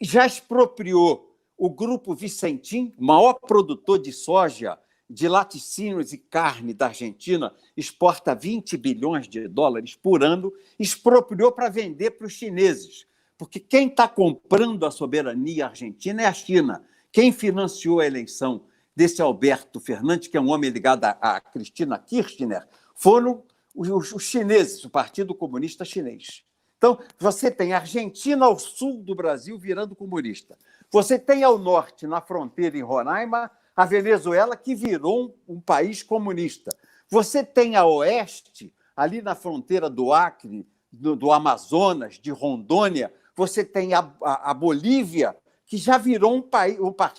Speaker 1: já expropriou o Grupo Vicentim, maior produtor de soja, de laticínios e carne da Argentina, exporta 20 bilhões de dólares por ano, expropriou para vender para os chineses. Porque quem está comprando a soberania argentina é a China. Quem financiou a eleição desse Alberto Fernandes, que é um homem ligado a Cristina Kirchner, foram os chineses, o Partido Comunista Chinês. Então, você tem a Argentina ao sul do Brasil virando comunista. Você tem ao norte, na fronteira em Roraima, a Venezuela, que virou um país comunista. Você tem a oeste, ali na fronteira do Acre, do Amazonas, de Rondônia, você tem a Bolívia, que já virou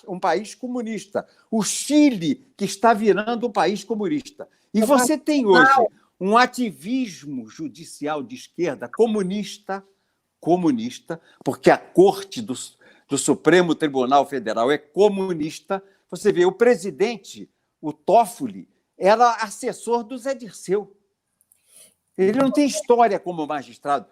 Speaker 1: um país comunista. O Chile, que está virando um país comunista. E você tem hoje um ativismo judicial de esquerda comunista, porque a Corte do Supremo Tribunal Federal é comunista. Você vê, o presidente, o Toffoli, era assessor do Zé Dirceu. Ele não tem história como magistrado.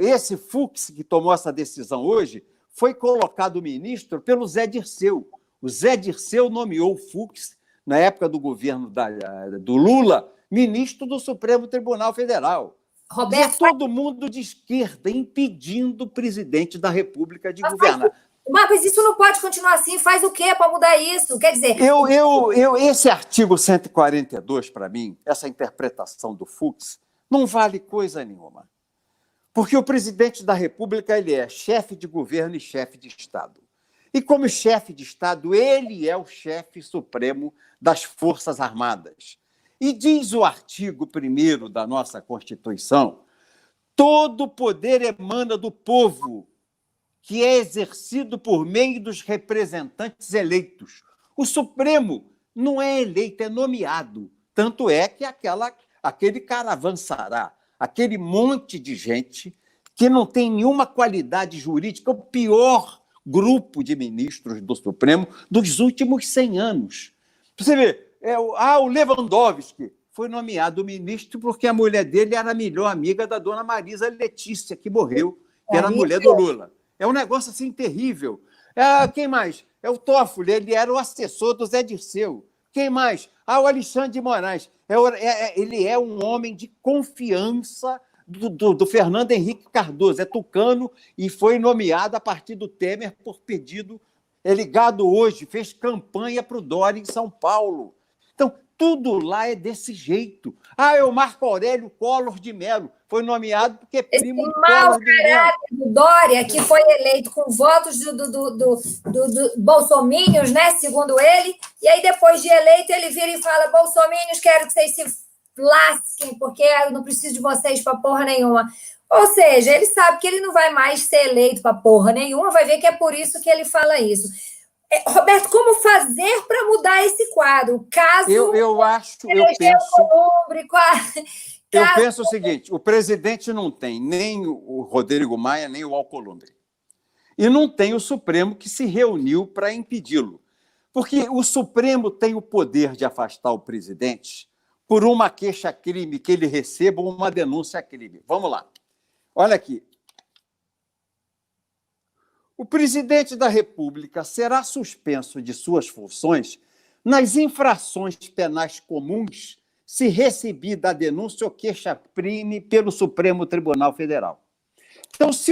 Speaker 1: Esse Fux, que tomou essa decisão hoje, foi colocado ministro pelo Zé Dirceu. O Zé Dirceu nomeou o Fux, na época do governo do Lula, ministro do Supremo Tribunal Federal.
Speaker 2: Roberto,
Speaker 1: todo mundo de esquerda impedindo o presidente da República de governar.
Speaker 2: Mas isso não pode continuar assim. Faz o quê para mudar isso? Quer dizer...
Speaker 1: Esse artigo 142, para mim, essa interpretação do Fux, não vale coisa nenhuma. Porque o presidente da República ele é chefe de governo e chefe de Estado. E como chefe de Estado, ele é o chefe supremo das Forças Armadas. E diz o artigo 1º da nossa Constituição, todo poder emana do povo, que é exercido por meio dos representantes eleitos. O Supremo não é eleito, é nomeado. Tanto é que aquele caravançará, aquele monte de gente que não tem nenhuma qualidade jurídica, o pior grupo de ministros do Supremo dos últimos 100 anos. Você vê, o Lewandowski foi nomeado ministro porque a mulher dele era a melhor amiga da dona Marisa Letícia, que morreu, que era a mulher do Lula. É um negócio assim terrível. Quem mais? É o Toffoli, ele era o assessor do Zé Dirceu. Quem mais? O Alexandre de Moraes. Ele é um homem de confiança do Fernando Henrique Cardoso. É tucano e foi nomeado a partir do Temer por pedido. É ligado hoje, fez campanha para o Dória em São Paulo. Então, tudo lá é desse jeito. É o Marco Aurélio Collor de Mello. Foi nomeado porque é primo do Collor de Mello.
Speaker 2: Caráter do Dória, que foi eleito com votos do bolsominions, né, segundo ele, e aí depois de eleito ele vira e fala: bolsominions, quero que vocês se lasquem, porque eu não preciso de vocês para porra nenhuma. Ou seja, ele sabe que ele não vai mais ser eleito para porra nenhuma, vai ver que é por isso que ele fala isso. Roberto, como fazer para mudar esse quadro? Caso
Speaker 1: eu penso o seguinte: o presidente não tem nem o Rodrigo Maia, nem o Alcolumbre. E não tem o Supremo, que se reuniu para impedi-lo. Porque o Supremo tem o poder de afastar o presidente por uma queixa-crime que ele receba ou uma denúncia-crime. Vamos lá. Olha aqui. O presidente da República será suspenso de suas funções nas infrações penais comuns se recebida a denúncia ou queixa-crime pelo Supremo Tribunal Federal. Então, se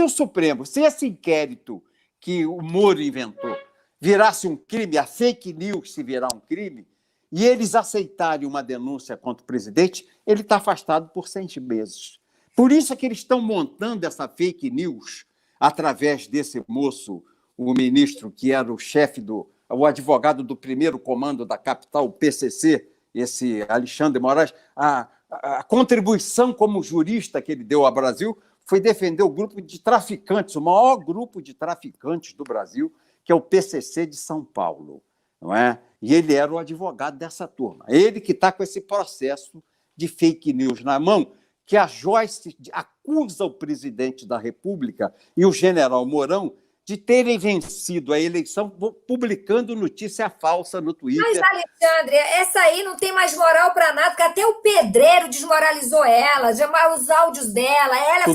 Speaker 1: esse inquérito que o Moro inventou virasse um crime, a fake news se virar um crime, e eles aceitarem uma denúncia contra o presidente, ele está afastado por 6 meses. Por isso é que eles estão montando essa fake news através desse moço, o ministro que era o advogado do primeiro comando da capital, o PCC, esse Alexandre de Moraes. A contribuição como jurista que ele deu ao Brasil foi defender o grupo de traficantes, o maior grupo de traficantes do Brasil, que é o PCC de São Paulo, não é? E ele era o advogado dessa turma. Ele que está com esse processo de fake news na mão, que a Joyce acusa o presidente da República e o general Mourão de terem vencido a eleição publicando notícia falsa no Twitter.
Speaker 2: Mas, Alexandre, essa aí não tem mais moral para nada, porque até o Pedreiro desmoralizou ela, já os áudios dela, ela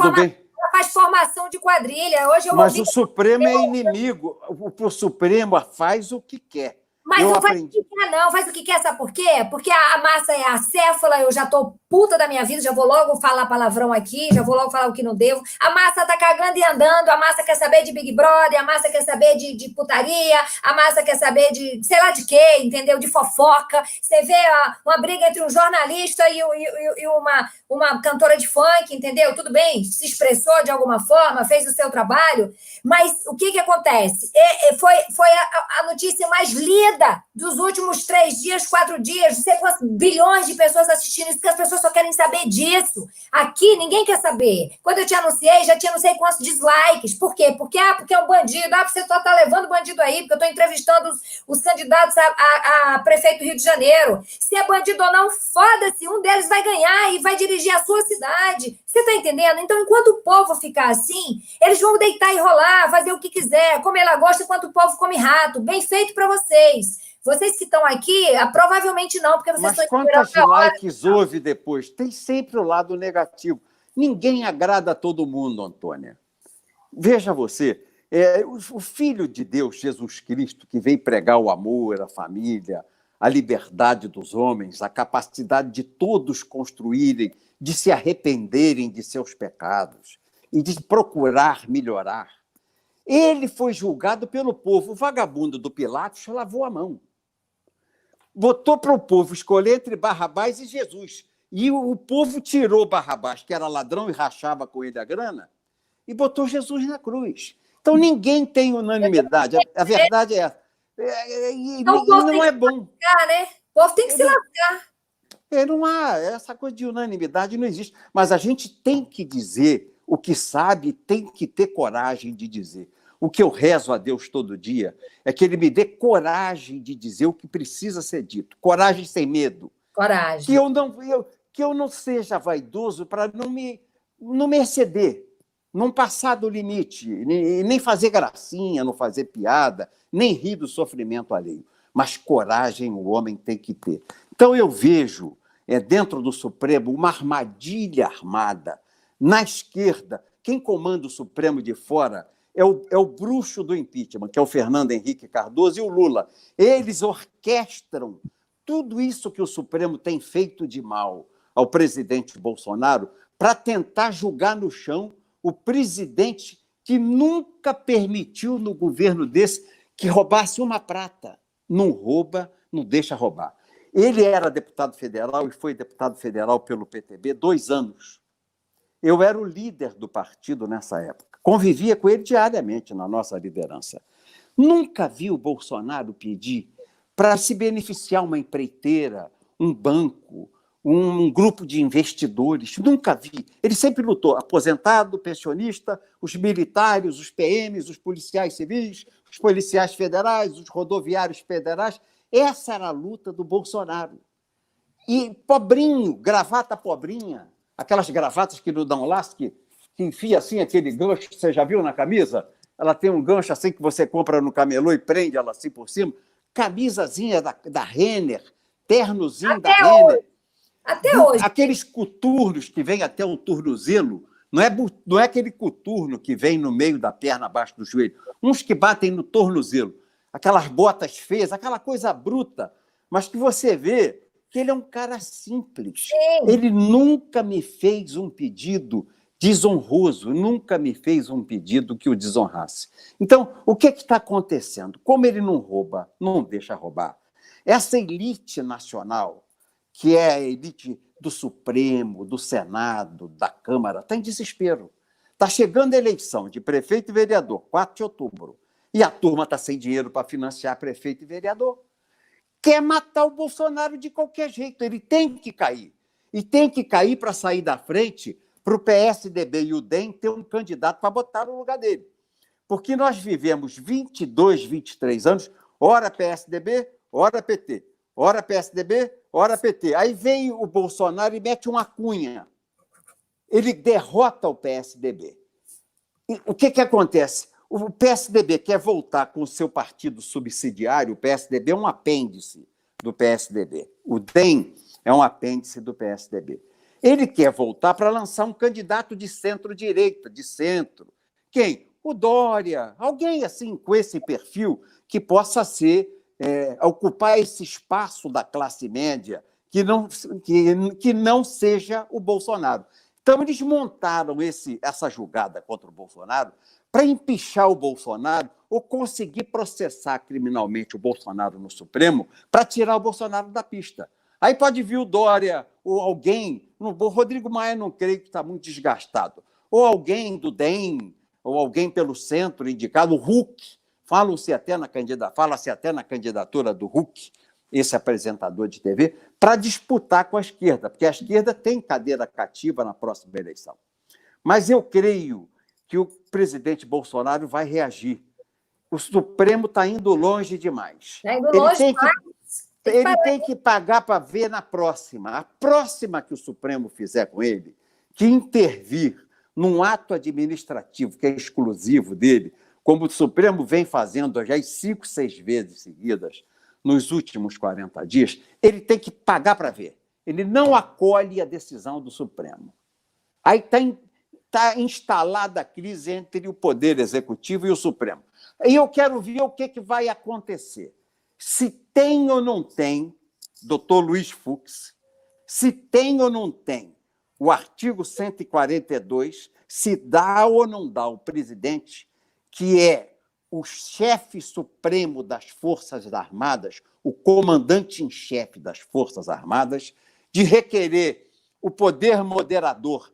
Speaker 2: faz formação de quadrilha. Hoje
Speaker 1: Mas o Supremo é inimigo, o Supremo faz o que quer.
Speaker 2: Mas não faz o que quer, não. Faz o que quer, sabe por quê? Porque a massa é acéfala, eu já tô puta da minha vida, já vou logo falar palavrão aqui, já vou logo falar o que não devo. A massa tá cagando e andando, a massa quer saber de Big Brother, a massa quer saber de putaria, a massa quer saber de sei lá de quê, entendeu? De fofoca. Você vê uma briga entre um jornalista e uma cantora de funk, entendeu? Tudo bem, se expressou de alguma forma, fez o seu trabalho, mas o que acontece? Foi a notícia mais lida dos últimos 3 dias, 4 dias, não sei quantos bilhões de pessoas assistindo isso, porque as pessoas só querem saber disso. Aqui, ninguém quer saber. Quando eu te anunciei, já tinha não sei quantos dislikes. Por quê? Porque é um bandido. Você só está levando bandido aí, porque eu estou entrevistando os candidatos a prefeito do Rio de Janeiro. Se é bandido ou não, foda-se. Um deles vai ganhar e vai dirigir a sua cidade. Você está entendendo? Então, enquanto o povo ficar assim, eles vão deitar e rolar, fazer o que quiser, comer lagosta enquanto o povo come rato. Bem feito para vocês. Vocês que estão aqui, provavelmente não, porque vocês estão esperando.
Speaker 1: Mas quantos likes houve depois? Tem sempre o lado negativo. Ninguém agrada a todo mundo, Antônia. Veja você, o Filho de Deus, Jesus Cristo, que veio pregar o amor, a família, a liberdade dos homens, a capacidade de todos construírem, de se arrependerem de seus pecados e de procurar melhorar. Ele foi julgado pelo povo. O vagabundo do Pilatos lavou a mão. Botou para o povo escolher entre Barrabás e Jesus. E o povo tirou Barrabás, que era ladrão e rachava com ele a grana, e botou Jesus na cruz. Então, ninguém tem unanimidade. A verdade é essa. E não é bom.
Speaker 2: Né? O povo tem que se lascar.
Speaker 1: Não há, essa coisa de unanimidade não existe. Mas a gente tem que dizer o que sabe, tem que ter coragem de dizer. O que eu rezo a Deus todo dia é que Ele me dê coragem de dizer o que precisa ser dito. Coragem sem medo.
Speaker 2: Coragem.
Speaker 1: Que eu não seja vaidoso para não me exceder, não passar do limite, nem fazer gracinha, não fazer piada, nem rir do sofrimento alheio. Mas coragem o homem tem que ter. Então eu vejo dentro do Supremo uma armadilha armada. Na esquerda, quem comanda o Supremo de fora é o bruxo do impeachment, que é o Fernando Henrique Cardoso e o Lula. Eles orquestram tudo isso que o Supremo tem feito de mal ao presidente Bolsonaro para tentar julgar no chão o presidente que nunca permitiu no governo desse que roubasse uma prata. Não rouba, não deixa roubar. Ele era deputado federal e foi deputado federal pelo PTB 2 anos. Eu era o líder do partido nessa época. Convivia com ele diariamente na nossa liderança. Nunca vi o Bolsonaro pedir para se beneficiar uma empreiteira, um banco, um grupo de investidores, nunca vi. Ele sempre lutou, aposentado, pensionista, os militares, os PMs, os policiais civis, os policiais federais, os rodoviários federais. Essa era a luta do Bolsonaro. E pobrinho, gravata pobrinha, aquelas gravatas que não dão laço, que enfia assim aquele gancho, você já viu na camisa? Ela tem um gancho assim que você compra no camelô e prende ela assim por cima. Camisazinha da Renner, ternozinho da Renner.
Speaker 2: Até hoje.
Speaker 1: Aqueles coturnos que vêm até um tornozelo, não é aquele coturno que vem no meio da perna, abaixo do joelho. Uns que batem no tornozelo. Aquelas botas feias, aquela coisa bruta. Mas que você vê que ele é um cara simples.
Speaker 2: Sim.
Speaker 1: Ele nunca me fez um pedido desonroso, nunca me fez um pedido que o desonrasse. Então, o que está acontecendo? Como ele não rouba, não deixa roubar. Essa elite nacional, que é a elite do Supremo, do Senado, da Câmara, está em desespero. Está chegando a eleição de prefeito e vereador, 4 de outubro, e a turma está sem dinheiro para financiar prefeito e vereador. Quer matar o Bolsonaro de qualquer jeito, ele tem que cair. E tem que cair para sair da frente para o PSDB e o DEM ter um candidato para botar no lugar dele. Porque nós vivemos 22, 23 anos, ora PSDB, ora PT. Ora PSDB, ora PT. Aí vem o Bolsonaro e mete uma cunha. Ele derrota o PSDB. E o que acontece? O PSDB quer voltar com o seu partido subsidiário. O PSDB é um apêndice do PSDB. O DEM é um apêndice do PSDB. Ele quer voltar para lançar um candidato de centro-direita, de centro. Quem? O Dória. Alguém assim, com esse perfil, que possa ser ocupar esse espaço da classe média que não seja o Bolsonaro. Então, eles montaram essa jogada contra o Bolsonaro para empichar o Bolsonaro ou conseguir processar criminalmente o Bolsonaro no Supremo para tirar o Bolsonaro da pista. Aí pode vir o Dória ou alguém, o Rodrigo Maia não creio que está muito desgastado, ou alguém do DEM, ou alguém pelo centro indicado, o Huck, fala-se até na candidatura do Huck, esse apresentador de TV, para disputar com a esquerda, porque a esquerda tem cadeira cativa na próxima eleição. Mas eu creio que o presidente Bolsonaro vai reagir. O Supremo está indo longe demais.
Speaker 2: Está indo longe demais.
Speaker 1: Ele tem que pagar para ver na próxima. A próxima que o Supremo fizer com ele, que intervir num ato administrativo que é exclusivo dele, como o Supremo vem fazendo já 5, 6 vezes seguidas nos últimos 40 dias, ele tem que pagar para ver. Ele não acolhe a decisão do Supremo. Aí está instalada a crise entre o Poder Executivo e o Supremo. E eu quero ver o que vai acontecer. Se tem ou não tem, doutor Luiz Fux, se tem ou não tem o artigo 142, se dá ou não dá o presidente, que é o chefe supremo das Forças Armadas, o comandante em chefe das Forças Armadas, de requerer o poder moderador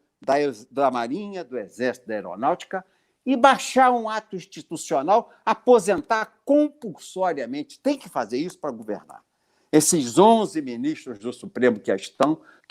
Speaker 1: da Marinha, do Exército, da Aeronáutica, e baixar um ato institucional, aposentar compulsoriamente. Tem que fazer isso para governar. Esses 11 ministros do Supremo que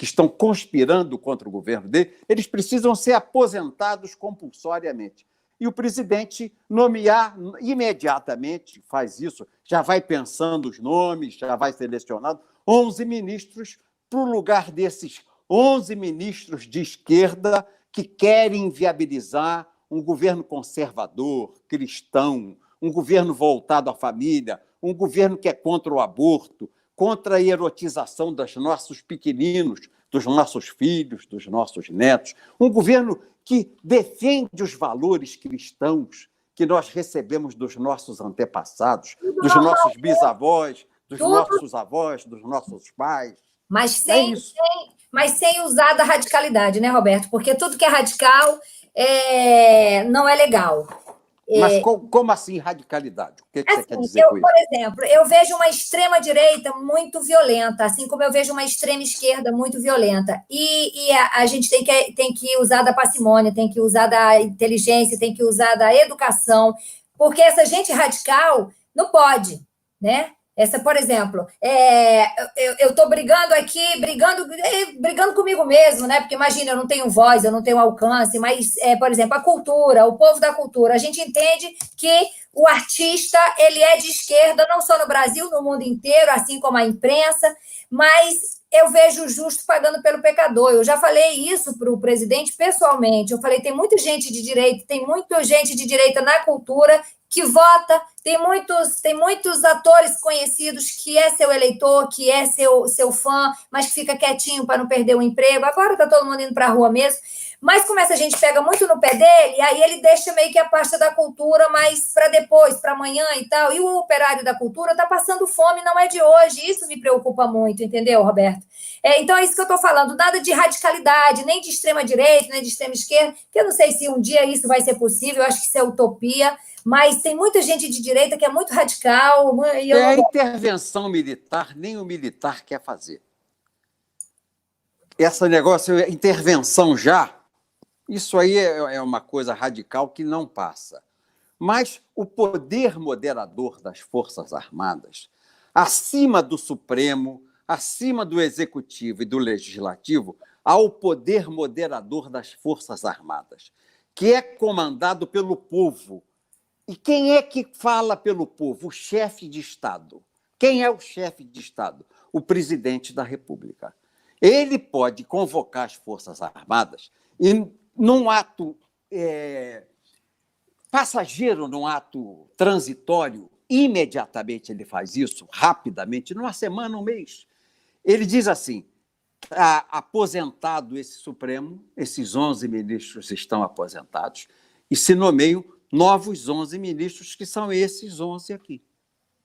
Speaker 1: estão conspirando contra o governo dele, eles precisam ser aposentados compulsoriamente. E o presidente nomear imediatamente, faz isso, já vai pensando os nomes, já vai selecionando 11 ministros para o lugar desses 11 ministros de esquerda que querem viabilizar um governo conservador, cristão, um governo voltado à família, um governo que é contra o aborto, contra a erotização dos nossos pequeninos, dos nossos filhos, dos nossos netos, um governo que defende os valores cristãos que nós recebemos dos nossos antepassados, dos nossos bisavós, dos nossos avós, dos nossos pais.
Speaker 2: Mas sem usar da radicalidade, né, Roberto? Porque tudo que é radical não é legal.
Speaker 1: Mas como assim radicalidade? O que você quer dizer com isso?
Speaker 2: Por exemplo, eu vejo uma extrema-direita muito violenta, assim como eu vejo uma extrema-esquerda muito violenta. E a gente tem que usar da parcimônia, tem que usar da inteligência, tem que usar da educação, porque essa gente radical não pode, né? Por exemplo, eu estou brigando aqui, brigando comigo mesmo, né? Porque imagina, eu não tenho voz, eu não tenho alcance, mas, por exemplo, a cultura, o povo da cultura, a gente entende que o artista ele é de esquerda, não só no Brasil, no mundo inteiro, assim como a imprensa, mas eu vejo o justo pagando pelo pecador. Eu já falei isso para o presidente pessoalmente. Eu falei, tem muita gente de direita, tem muita gente de direita na cultura que vota, tem muitos atores conhecidos que é seu eleitor, que é seu fã, mas que fica quietinho para não perder o emprego. Agora está todo mundo indo para a rua mesmo. Mas como essa gente pega muito no pé dele, aí ele deixa meio que a pasta da cultura mais para depois, para amanhã e tal. E o operário da cultura está passando fome, não é de hoje. Isso me preocupa muito, entendeu, Roberto? Então é isso que eu estou falando. Nada de radicalidade, nem de extrema-direita, nem de extrema-esquerda, que eu não sei se um dia isso vai ser possível, eu acho que isso é utopia. Mas tem muita gente de direita que é muito radical. E
Speaker 1: a intervenção militar, nem o militar quer fazer. Esse negócio, intervenção já, isso aí é uma coisa radical que não passa. Mas o poder moderador das Forças Armadas, acima do Supremo, acima do Executivo e do Legislativo, há o poder moderador das Forças Armadas, que é comandado pelo povo. E quem é que fala pelo povo? O chefe de Estado. Quem é o chefe de Estado? O presidente da República. Ele pode convocar as Forças Armadas e, num ato passageiro, num ato transitório, imediatamente ele faz isso, rapidamente, numa semana, um mês. Ele diz assim, aposentado esse Supremo, esses 11 ministros estão aposentados, e se nomeiam novos 11 ministros, que são esses 11 aqui.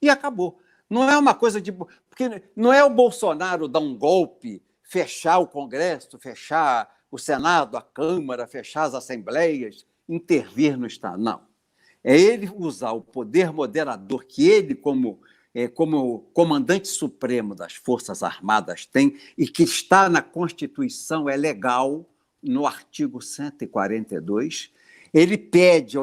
Speaker 1: E acabou. Não é uma coisa de... Porque não é o Bolsonaro dar um golpe, fechar o Congresso, fechar o Senado, a Câmara, fechar as assembleias, intervir no Estado. Não. É ele usar o poder moderador que ele, como comandante supremo das Forças Armadas, tem e que está na Constituição, é legal, no artigo 142, ele pede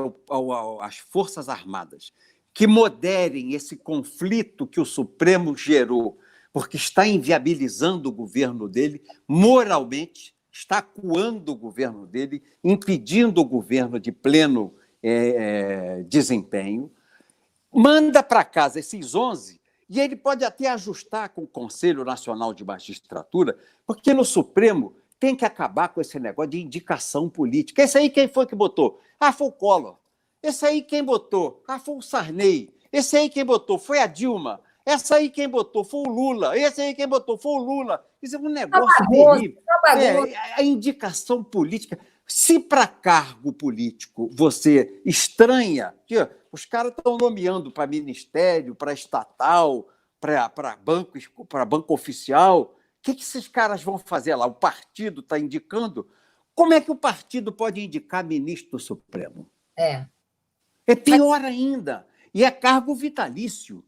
Speaker 1: às Forças Armadas que moderem esse conflito que o Supremo gerou, porque está inviabilizando o governo dele moralmente, está acuando o governo dele, impedindo o governo de pleno desempenho, manda para casa esses 11 e ele pode até ajustar com o Conselho Nacional de Magistratura, porque no Supremo tem que acabar com esse negócio de indicação política. Esse aí quem foi que botou? Foi o Collor. Esse aí quem botou? Foi o Sarney. Esse aí quem botou? Foi a Dilma. Essa aí quem botou? Foi o Lula. Esse aí quem botou? Foi o Lula. Isso é um negócio terrível. A indicação política. Se para cargo político você estranha, que os caras estão nomeando para ministério, para estatal, para banco oficial, o que esses caras vão fazer lá? O partido está indicando? Como é que o partido pode indicar ministro do Supremo? É pior ainda. E é cargo vitalício,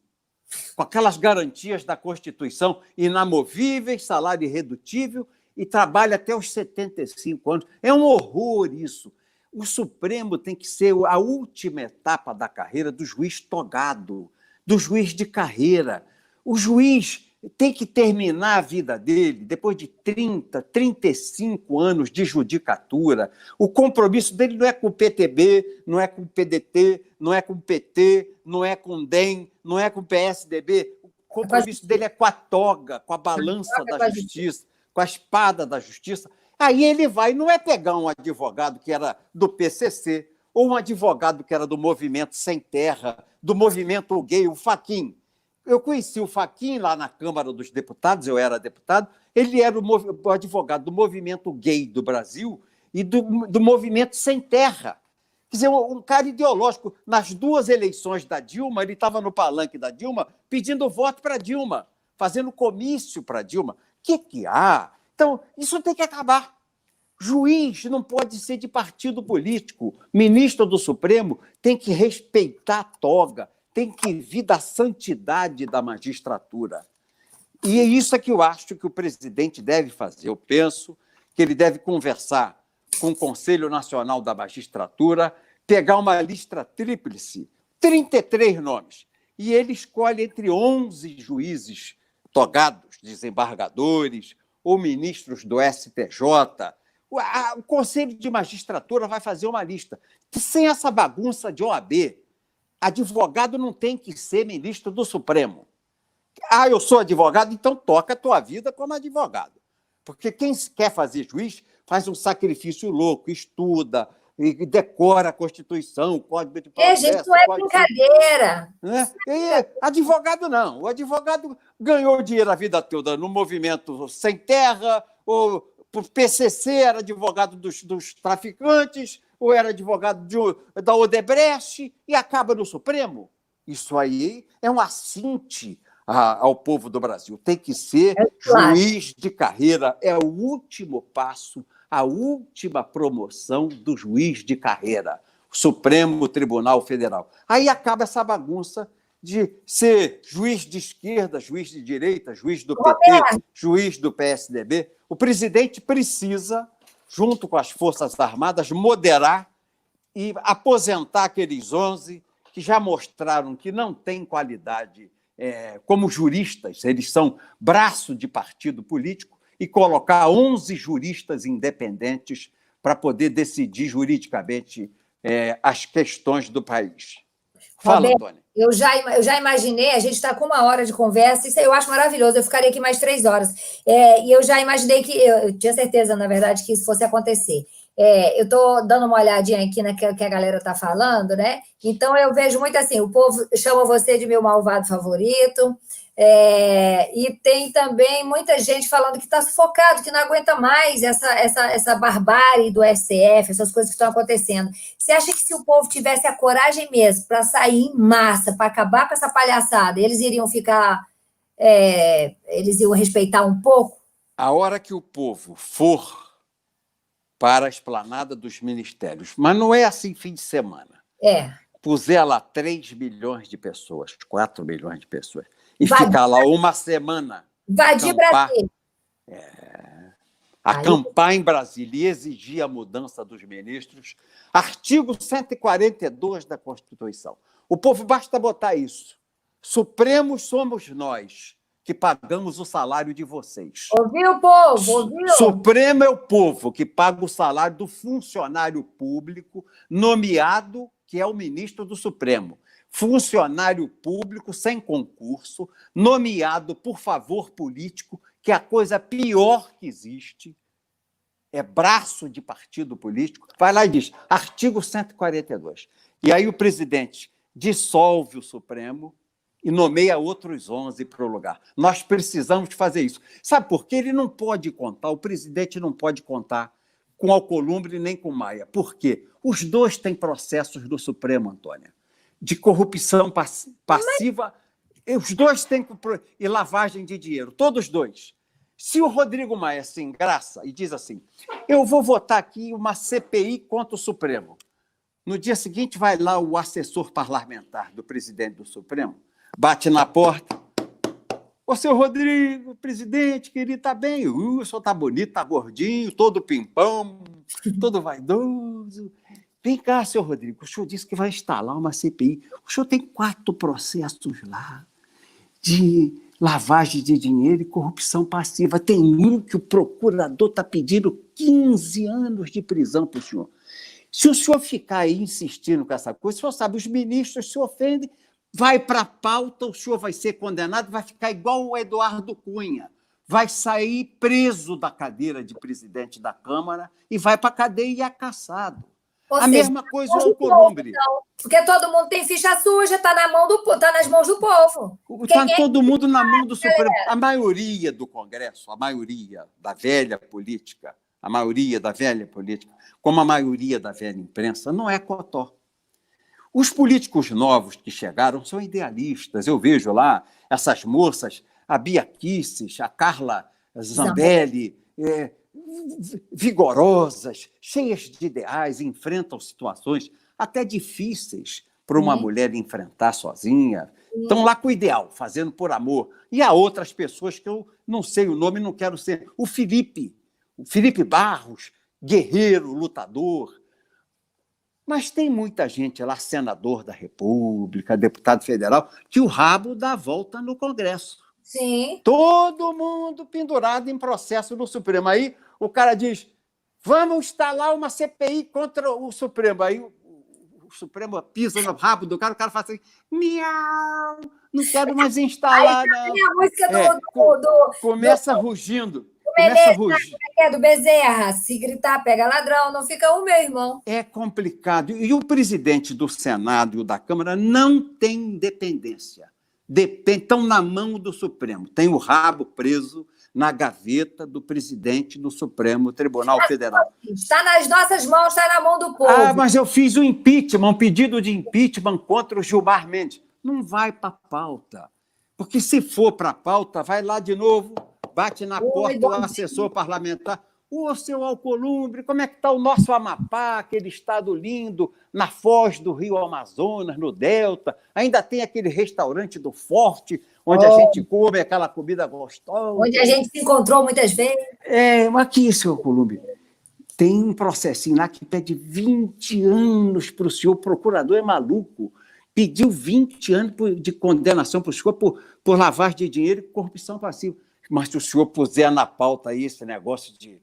Speaker 1: com aquelas garantias da Constituição, inamovíveis, salário irredutível, e trabalha até os 75 anos. É um horror isso. O Supremo tem que ser a última etapa da carreira do juiz togado, do juiz de carreira. O juiz tem que terminar a vida dele depois de 30, 35 anos de judicatura. O compromisso dele não é com o PTB, não é com o PDT, não é com o PT, não é com o DEM, não é com o PSDB. O compromisso dele é com a toga, com a balança da justiça, com a espada da justiça. Aí ele vai, não é pegar um advogado que era do PCC, ou um advogado que era do Movimento Sem Terra, do Movimento Gay, o Fachin. Eu conheci o Fachin lá na Câmara dos Deputados, eu era deputado, ele era o advogado do Movimento Gay do Brasil e do Movimento Sem Terra. Quer dizer, um cara ideológico. Nas duas eleições da Dilma, ele estava no palanque da Dilma pedindo voto para Dilma, fazendo comício para Dilma. O que há? Então, isso tem que acabar. Juiz não pode ser de partido político. Ministro do Supremo tem que respeitar a toga, tem que vir da santidade da magistratura. E é isso que eu acho que o presidente deve fazer. Eu penso que ele deve conversar com o Conselho Nacional da Magistratura, pegar uma lista tríplice, 33 nomes, e ele escolhe entre 11 juízes togados, desembargadores ou ministros do STJ. O Conselho de Magistratura vai fazer uma lista. Sem essa bagunça de OAB, advogado não tem que ser ministro do Supremo. Ah, eu sou advogado, então toca a tua vida como advogado. Porque quem quer fazer juiz faz um sacrifício louco, estuda, e decora a Constituição, o Código de Processo.
Speaker 2: Gente, não é brincadeira.
Speaker 1: Né? E advogado não. O advogado ganhou dinheiro a vida toda no movimento Sem Terra, ou por PCC, era advogado dos traficantes, ou era advogado da Odebrecht, e acaba no Supremo. Isso aí é um assinte ao povo do Brasil. Tem que ser juiz de carreira. É o último passo, a última promoção do juiz de carreira, Supremo Tribunal Federal. Aí acaba essa bagunça de ser juiz de esquerda, juiz de direita, juiz do PT, juiz do PSDB. O presidente precisa, junto com as Forças Armadas, moderar e aposentar aqueles 11 que já mostraram que não têm qualidade como juristas, eles são braço de partido político, e colocar 11 juristas independentes para poder decidir juridicamente as questões do país. Fala, Antônia.
Speaker 2: Eu já imaginei, a gente está com 1 hora de conversa, isso eu acho maravilhoso, eu ficaria aqui mais 3 horas. E eu já imaginei eu tinha certeza, na verdade, que isso fosse acontecer. Eu estou dando uma olhadinha aqui na que a galera está falando, né? Então, eu vejo muito assim, o povo chama você de meu malvado favorito, e tem também muita gente falando que está sufocado, que não aguenta mais essa barbárie do STF, essas coisas que estão acontecendo. Você acha que se o povo tivesse a coragem mesmo para sair em massa, para acabar com essa palhaçada, eles iriam ficar... eles iam respeitar um pouco?
Speaker 1: A hora que o povo for para a esplanada dos ministérios, mas não é assim fim de semana. Puser lá 3 milhões de pessoas, 4 milhões de pessoas, e ficar lá uma semana.
Speaker 2: Invadir Brasília.
Speaker 1: Acampar em Brasília e exigir a mudança dos ministros. Artigo 142 da Constituição. O povo basta botar isso. Supremos somos nós, que pagamos o salário de vocês.
Speaker 2: Ouviu, povo? Ouviu?
Speaker 1: Supremo é o povo que paga o salário do funcionário público nomeado, que é o ministro do Supremo. Funcionário público sem concurso, nomeado por favor político, que é a coisa pior que existe, é braço de partido político. Vai lá e diz, artigo 142. E aí o presidente dissolve o Supremo e nomeia outros 11 para o lugar. Nós precisamos fazer isso. Sabe por quê? Ele não pode contar, o presidente não pode contar com Alcolumbre nem com Maia. Por quê? Os dois têm processos do Supremo, Antônia, de corrupção passiva. Os dois têm e lavagem de dinheiro, todos dois. Se o Rodrigo Maia se engraça e diz assim, eu vou votar aqui uma CPI contra o Supremo, no dia seguinte vai lá o assessor parlamentar do presidente do Supremo, bate na porta. Ô, seu Rodrigo, presidente, querido, tá bem? O senhor tá bonito, tá gordinho, todo pimpão, todo vaidoso. Vem cá, seu Rodrigo, o senhor disse que vai instalar uma CPI. O senhor tem 4 processos lá de lavagem de dinheiro e corrupção passiva. Tem um que o procurador está pedindo 15 anos de prisão para o senhor. Se o senhor ficar aí insistindo com essa coisa, o senhor sabe, os ministros se ofendem, vai para a pauta, o senhor vai ser condenado, vai ficar igual o Eduardo Cunha, vai sair preso da cadeira de presidente da Câmara e vai para a cadeia e é caçado. A mesma coisa o Alcolumbre.
Speaker 2: Porque todo mundo tem ficha suja, está nas mãos do povo.
Speaker 1: Está todo mundo na mão do Supremo. A maioria do Congresso, a maioria da velha política, como a maioria da velha imprensa, não é cotó. Os políticos novos que chegaram são idealistas. Eu vejo lá essas moças, a Bia Kicis, a Carla Zambelli, vigorosas, cheias de ideais, enfrentam situações até difíceis para uma mulher enfrentar sozinha. Estão lá com o ideal, fazendo por amor. E há outras pessoas que eu não sei o nome, não quero ser. O Felipe Barros, guerreiro, lutador. Mas tem muita gente lá, senador da República, deputado federal, que o rabo dá volta no Congresso.
Speaker 2: Sim.
Speaker 1: Todo mundo pendurado em processo no Supremo. Aí o cara diz, vamos instalar uma CPI contra o Supremo. Aí o Supremo pisa no rabo do cara, o cara fala assim, miau, não quero mais instalar,
Speaker 2: Aí
Speaker 1: não.
Speaker 2: também a música
Speaker 1: Começa rugindo. Começa
Speaker 2: Menezes,
Speaker 1: rugindo.
Speaker 2: do Bezerra, se gritar, pega ladrão, não fica um, meu irmão.
Speaker 1: É complicado. E o presidente do Senado e o da Câmara não tem independência. Estão na mão do Supremo. Tem o rabo preso na gaveta do presidente do Supremo Tribunal Federal.
Speaker 2: Está nas nossas mãos, está na mão do povo.
Speaker 1: Ah, mas eu fiz um pedido de impeachment contra o Gilmar Mendes. Não vai para a pauta. Porque se for para a pauta, vai lá de novo, bate na porta do assessor parlamentar. Ô, seu Alcolumbre, como é que está o nosso Amapá, aquele estado lindo, na foz do Rio Amazonas, no Delta? Ainda tem aquele restaurante do Forte, onde a gente come aquela comida gostosa.
Speaker 2: Onde a gente se encontrou muitas vezes.
Speaker 1: Mas aqui, seu Alcolumbre, tem um processinho lá que pede 20 anos para o senhor. O procurador é maluco. Pediu 20 anos de condenação para o senhor por lavagem de dinheiro e corrupção passiva. Mas se o senhor puser na pauta aí esse negócio de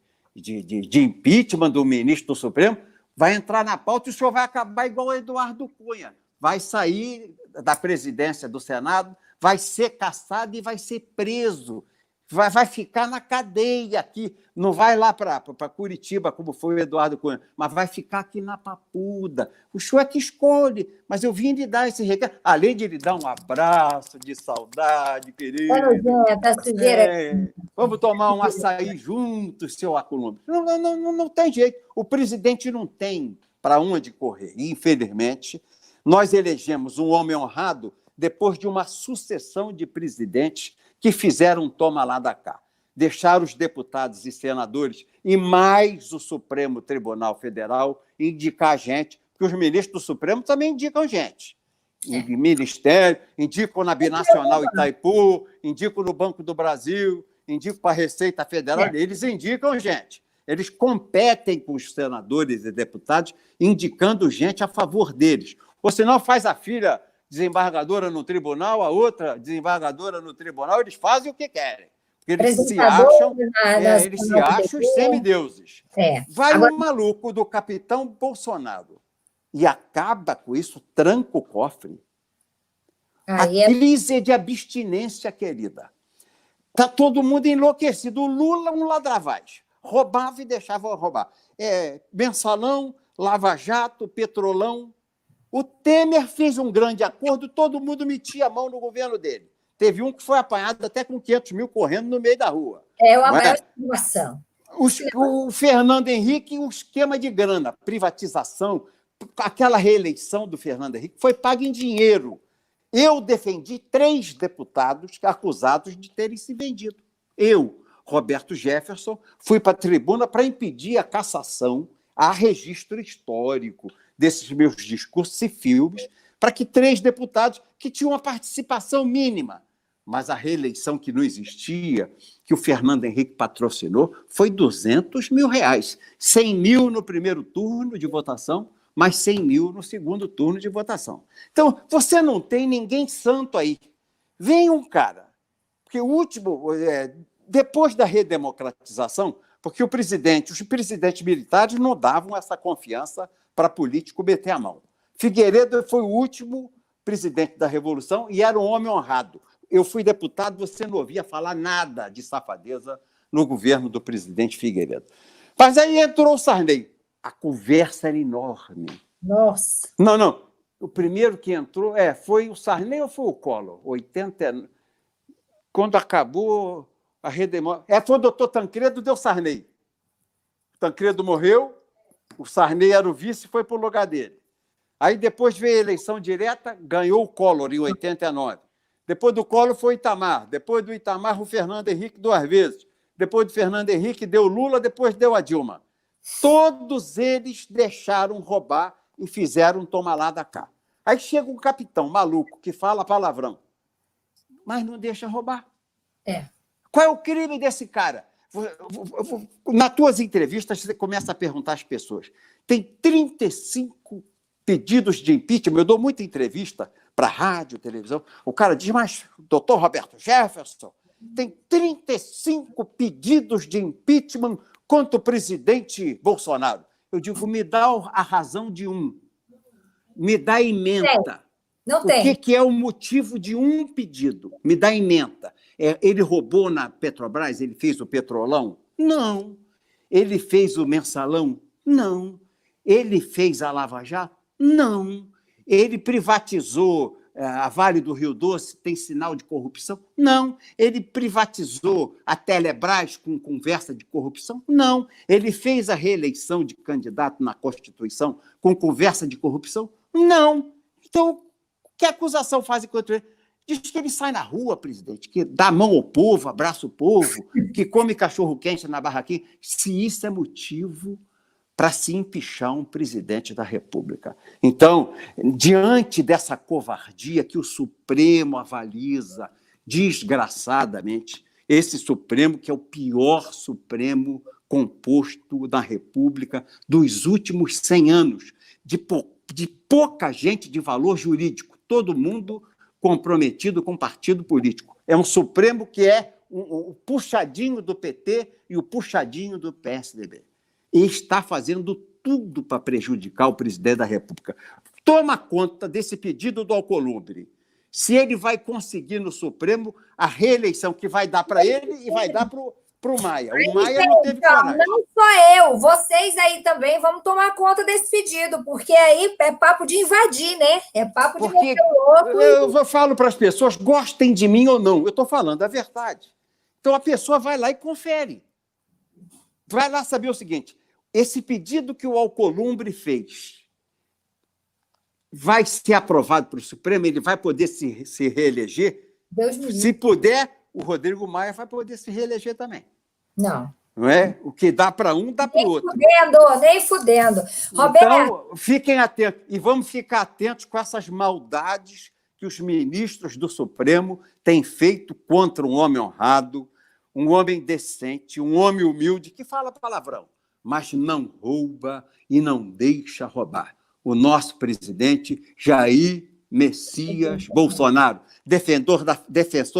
Speaker 1: impeachment do ministro do Supremo, vai entrar na pauta e o senhor vai acabar igual o Eduardo Cunha. Vai sair da presidência do Senado, vai ser caçado e vai ser preso. Vai ficar na cadeia aqui. Não vai lá para Curitiba, como foi o Eduardo Cunha, mas vai ficar aqui na Papuda. O senhor é que escolhe, mas eu vim lhe dar esse recado, além de lhe dar um abraço de saudade, querido. Vamos tomar um açaí juntos, seu Alcolumbre. Não tem jeito. O presidente não tem para onde correr. E, infelizmente, nós elegemos um homem honrado depois de uma sucessão de presidentes que fizeram um toma lá da cá. Deixaram os deputados e senadores e mais o Supremo Tribunal Federal indicar gente, porque os ministros do Supremo também indicam gente. Ministério, indicam na Binacional Itaipu, indicam no Banco do Brasil, indicam para a Receita Federal, eles indicam gente. Eles competem com os senadores e deputados, indicando gente a favor deles. Ou senão faz a filha desembargadora no tribunal, a outra desembargadora no tribunal, eles fazem o que querem. Porque eles se acham os semideuses. Vai um maluco do capitão Bolsonaro e acaba com isso, tranca o cofre. A crise de abstinência, querida. Está todo mundo enlouquecido. O Lula, um ladravaz. Roubava e deixava roubar. Mensalão, Lava Jato, Petrolão. O Temer fez um grande acordo, todo mundo metia a mão no governo dele. Teve um que foi apanhado até com 500 mil correndo no meio da rua.
Speaker 2: Uma maior situação.
Speaker 1: O Fernando Henrique, um esquema de grana, privatização, aquela reeleição do Fernando Henrique foi paga em dinheiro. Eu defendi 3 deputados acusados de terem se vendido. Eu, Roberto Jefferson, fui para a tribuna para impedir a cassação, a registro histórico desses meus discursos e filmes, para que 3 deputados que tinham uma participação mínima, mas a reeleição que não existia, que o Fernando Henrique patrocinou, foi R$200 mil. 100 mil no primeiro turno de votação, mais 100 mil no segundo turno de votação. Então, você não tem ninguém santo aí. Vem um cara, porque o último, depois da redemocratização, porque os presidentes militares não davam essa confiança para político meter a mão. Figueiredo foi o último presidente da Revolução e era um homem honrado. Eu fui deputado, você não ouvia falar nada de safadeza no governo do presidente Figueiredo. Mas aí entrou o Sarney. A conversa era enorme.
Speaker 2: Nossa!
Speaker 1: Não. O primeiro que entrou foi o Sarney ou foi o Collor? 80... Quando acabou a redemocratização... Foi o doutor Tancredo, deu Sarney. O Tancredo morreu, o Sarney era o vice e foi para o lugar dele. Aí depois veio a eleição direta, ganhou o Collor em 89. Depois do Collor foi o Itamar. Depois do Itamar, o Fernando Henrique 2 vezes. Depois do Fernando Henrique, deu Lula, depois deu a Dilma. Todos eles deixaram roubar e fizeram um toma lá da cá. Aí chega um capitão maluco que fala palavrão, mas não deixa roubar. Qual é o crime desse cara? Nas tuas entrevistas, você começa a perguntar às pessoas. Tem 35 pedidos de impeachment. Eu dou muita entrevista para rádio, televisão. O cara diz, mas, doutor Roberto Jefferson, tem 35 pedidos de impeachment contra o presidente Bolsonaro. Eu digo, me dá a razão de um. Me dá a ementa.
Speaker 2: Não tem.
Speaker 1: O que é o motivo de um pedido? Me dá a ementa. Ele roubou na Petrobras? Ele fez o Petrolão? Não. Ele fez o Mensalão? Não. Ele fez a Lava Jato? Não. Ele privatizou a Vale do Rio Doce? Tem sinal de corrupção? Não. Ele privatizou a Telebrás com conversa de corrupção? Não. Ele fez a reeleição de candidato na Constituição com conversa de corrupção? Não. Então, que acusação fazem contra ele? Diz que ele sai na rua, presidente, que dá a mão ao povo, abraça o povo, que come cachorro-quente na barraquinha. Se isso é motivo para se empichar um presidente da República. Então, diante dessa covardia que o Supremo avaliza desgraçadamente, esse Supremo que é o pior Supremo composto da República dos últimos 100 anos, de pouca gente de valor jurídico, todo mundo comprometido com partido político. É um Supremo que é o puxadinho do PT e o puxadinho do PSDB. E está fazendo tudo para prejudicar o presidente da República. Toma conta desse pedido do Alcolumbre. Se ele vai conseguir no Supremo a reeleição que vai dar para ele e vai dar para o Maia. O Maia não teve coragem.
Speaker 2: Não só eu, vocês aí também vamos tomar conta desse pedido, porque aí é papo de invadir, né? É papo de meter o louco.
Speaker 1: Eu falo para as pessoas, gostem de mim ou não, eu estou falando a verdade. Então a pessoa vai lá e confere. Vai lá saber o seguinte, esse pedido que o Alcolumbre fez vai ser aprovado para o Supremo, ele vai poder se reeleger?
Speaker 2: Deus me livre.
Speaker 1: Se puder, o Rodrigo Maia vai poder se reeleger também.
Speaker 2: Não.
Speaker 1: Não é? O que dá para um, dá para o outro.
Speaker 2: Nem fudendo. Roberto.
Speaker 1: Então, fiquem atentos. E vamos ficar atentos com essas maldades que os ministros do Supremo têm feito contra um homem honrado, um homem decente, um homem humilde, que fala palavrão, mas não rouba e não deixa roubar. O nosso presidente Jair Messias Bolsonaro, defensor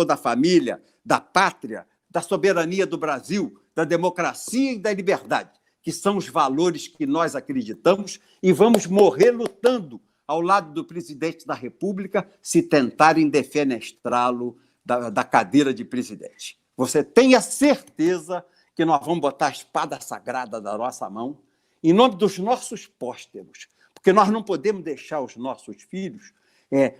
Speaker 1: da família, da pátria, da soberania do Brasil, da democracia e da liberdade, que são os valores que nós acreditamos e vamos morrer lutando ao lado do presidente da República se tentarem defenestrá-lo da cadeira de presidente. Você tenha certeza que nós vamos botar a espada sagrada da nossa mão em nome dos nossos pósteros, porque nós não podemos deixar os nossos filhos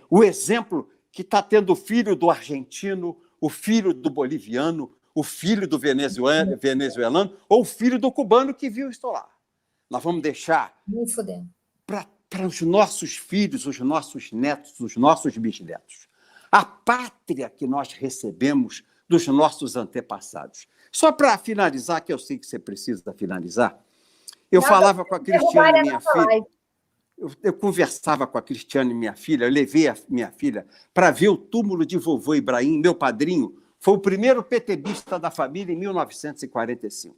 Speaker 1: o exemplo que está tendo o filho do argentino, o filho do boliviano, o filho do venezuelano ou o filho do cubano que viu isso lá. Nós vamos deixar para os nossos filhos, os nossos netos, os nossos bisnetos, a pátria que nós recebemos dos nossos antepassados. Só para finalizar, que eu sei que você precisa finalizar, eu falava com a Cristiane, minha filha, eu conversava com a Cristiane, minha filha, eu levei a minha filha para ver o túmulo de vovô Ibrahim, meu padrinho, foi o primeiro PTBista da família em 1945.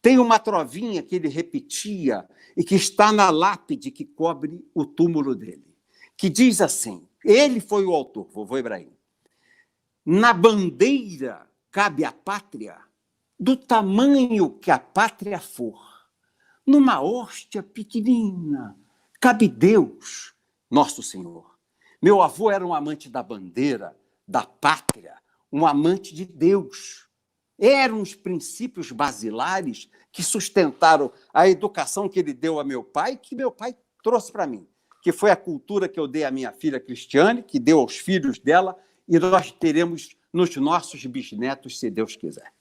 Speaker 1: Tem uma trovinha que ele repetia e que está na lápide que cobre o túmulo dele, que diz assim, ele foi o autor, vovô Ibrahim, na bandeira cabe a pátria do tamanho que a pátria for. Numa hóstia pequenina cabe Deus, nosso Senhor. Meu avô era um amante da bandeira, da pátria, um amante de Deus. Eram os princípios basilares que sustentaram a educação que ele deu a meu pai, que meu pai trouxe para mim, que foi a cultura que eu dei à minha filha Cristiane, que deu aos filhos dela, e nós teremos nos nossos bisnetos, se Deus quiser.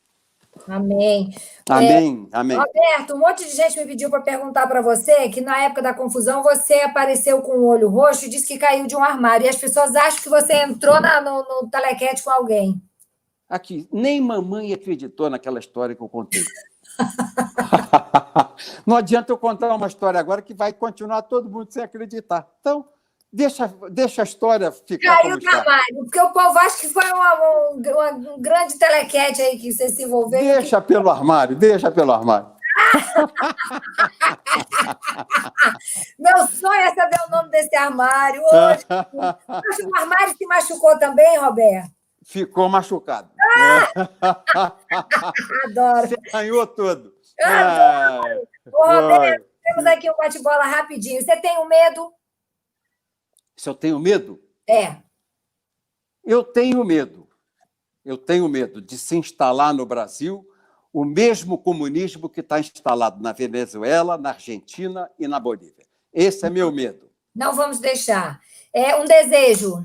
Speaker 2: Amém.
Speaker 1: Amém, amém.
Speaker 2: Roberto, um monte de gente me pediu para perguntar para você que na época da confusão você apareceu com o olho roxo e disse que caiu de um armário. E as pessoas acham que você entrou no telequete com alguém.
Speaker 1: Aqui, nem mamãe acreditou naquela história que eu contei. Não adianta eu contar uma história agora que vai continuar todo mundo sem acreditar. Então, deixa a história ficar
Speaker 2: caiu
Speaker 1: como está.
Speaker 2: Armário, porque o povo acha que foi um grande telequete aí que você se envolveu.
Speaker 1: Deixa pelo armário, deixa pelo armário.
Speaker 2: Meu sonho é saber o nome desse armário hoje. O armário se machucou também, Roberto?
Speaker 1: Ficou machucado.
Speaker 2: Adoro.
Speaker 1: Você ganhou todo.
Speaker 2: Adoro. Ô, Roberto,
Speaker 1: Foi.
Speaker 2: temos aqui um bate-bola rapidinho. Você tem um medo?
Speaker 1: Se eu tenho medo?
Speaker 2: É.
Speaker 1: Eu tenho medo. Eu tenho medo de se instalar no Brasil o mesmo comunismo que está instalado na Venezuela, na Argentina e na Bolívia. Esse é meu medo.
Speaker 2: Não vamos deixar. É um desejo.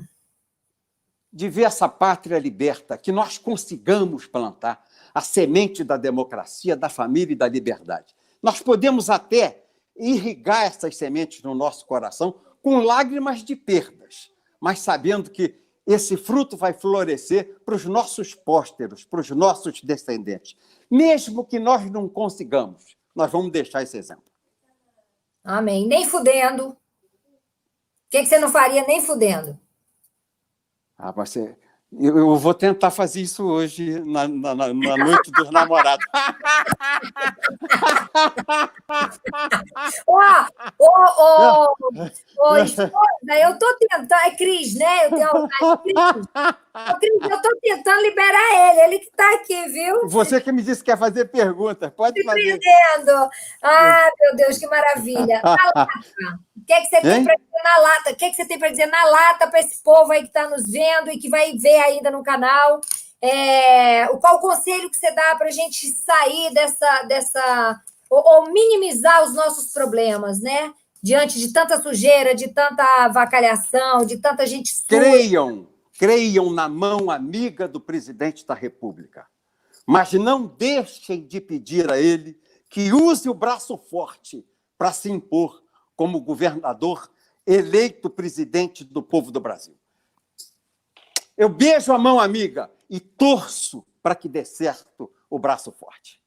Speaker 1: De ver essa pátria liberta, que nós consigamos plantar a semente da democracia, da família e da liberdade. Nós podemos até irrigar essas sementes no nosso coração com lágrimas de perdas, mas sabendo que esse fruto vai florescer para os nossos pósteros, para os nossos descendentes. Mesmo que nós não consigamos, nós vamos deixar esse exemplo.
Speaker 2: Amém. Nem fudendo. O que você não faria nem fudendo?
Speaker 1: Eu vou tentar fazer isso hoje, na noite dos namorados.
Speaker 2: Esposa, eu estou tentando. É Cris, né? Cris, eu estou tentando liberar ele. Ele que está aqui, viu?
Speaker 1: Você que me disse que quer fazer perguntas. Pode fazer.
Speaker 2: Entendendo. Ah, meu Deus, que maravilha. Na lata. O que você tem para dizer na lata? O que você tem para dizer na lata para esse povo aí que está nos vendo e que vai ver ainda no canal? Qual o conselho que você dá para a gente sair ou minimizar os nossos problemas, né? Diante de tanta sujeira, de tanta avacalhação, de tanta gente suja.
Speaker 1: Creiam na mão amiga do presidente da República, mas não deixem de pedir a ele que use o braço forte para se impor como governador eleito presidente do povo do Brasil. Eu beijo a mão amiga e torço para que dê certo o braço forte.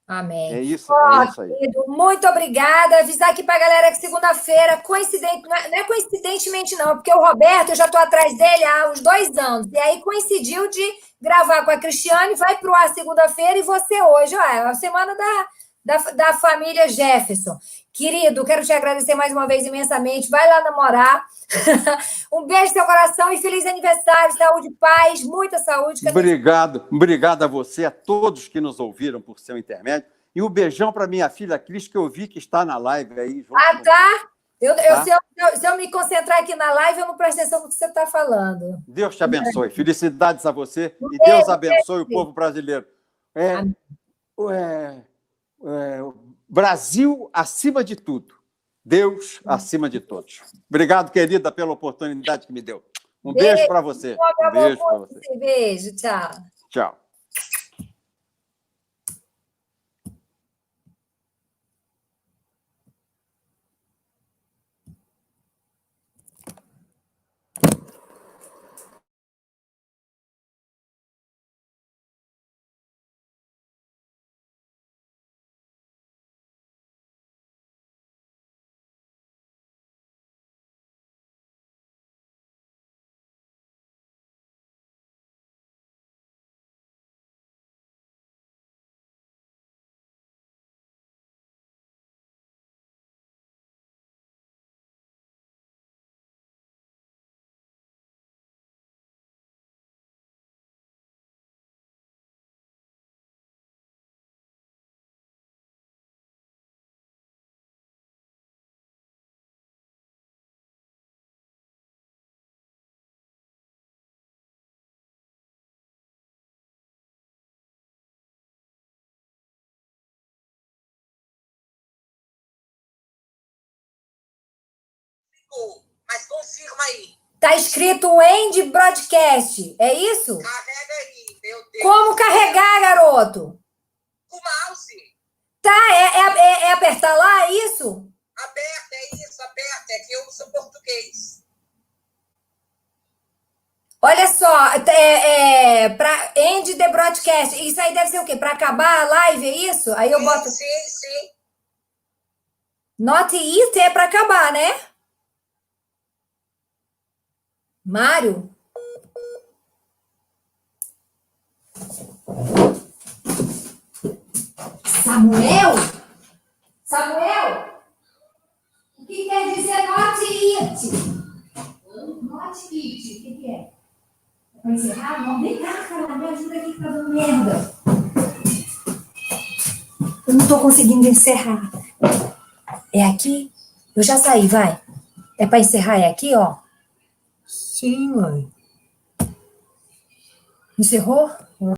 Speaker 2: Amém.
Speaker 1: É isso aí.
Speaker 2: Querido, muito obrigada. Avisar aqui para a galera que segunda-feira, não é coincidentemente não, porque o Roberto, eu já estou atrás dele há uns 2 anos, e aí coincidiu de gravar com a Cristiane, vai para o ar segunda-feira e você hoje, a semana da família Jefferson. Querido, quero te agradecer mais uma vez imensamente. Vai lá namorar. Um beijo no seu coração e feliz aniversário, saúde, paz, muita saúde.
Speaker 1: Obrigado a você, a todos que nos ouviram por seu intermédio. E um beijão para minha filha Cris, que eu vi que está na live aí.
Speaker 2: Tá? Se eu me concentrar aqui na live, eu não presto atenção no que você está falando.
Speaker 1: Deus te abençoe. Felicidades a você e Deus abençoe o povo brasileiro. Brasil acima de tudo. Deus acima de todos. Obrigado, querida, pela oportunidade que me deu. Um beijo para você. Um beijo para você.
Speaker 2: Beijo, tchau.
Speaker 1: Tchau.
Speaker 3: Mas confirma aí.
Speaker 2: Tá escrito End Broadcast, é isso?
Speaker 3: Carrega aí, meu Deus.
Speaker 2: Como carregar, garoto?
Speaker 3: O mouse.
Speaker 2: Tá, é apertar lá, é isso?
Speaker 3: Aperta, é isso, aperta. É que eu sou português.
Speaker 2: Olha só, para End the Broadcast, isso aí deve ser o quê? Para acabar a live, é isso? Aí eu boto...
Speaker 3: Sim.
Speaker 2: Not it é para acabar, né? Mário? Samuel? que é? É pra encerrar? Não, vem cá, cara, me ajuda aqui que tá dando merda. Eu não tô conseguindo encerrar. É aqui? Eu já saí, vai. É pra encerrar, é aqui, ó? Sim, mãe. Encerrou?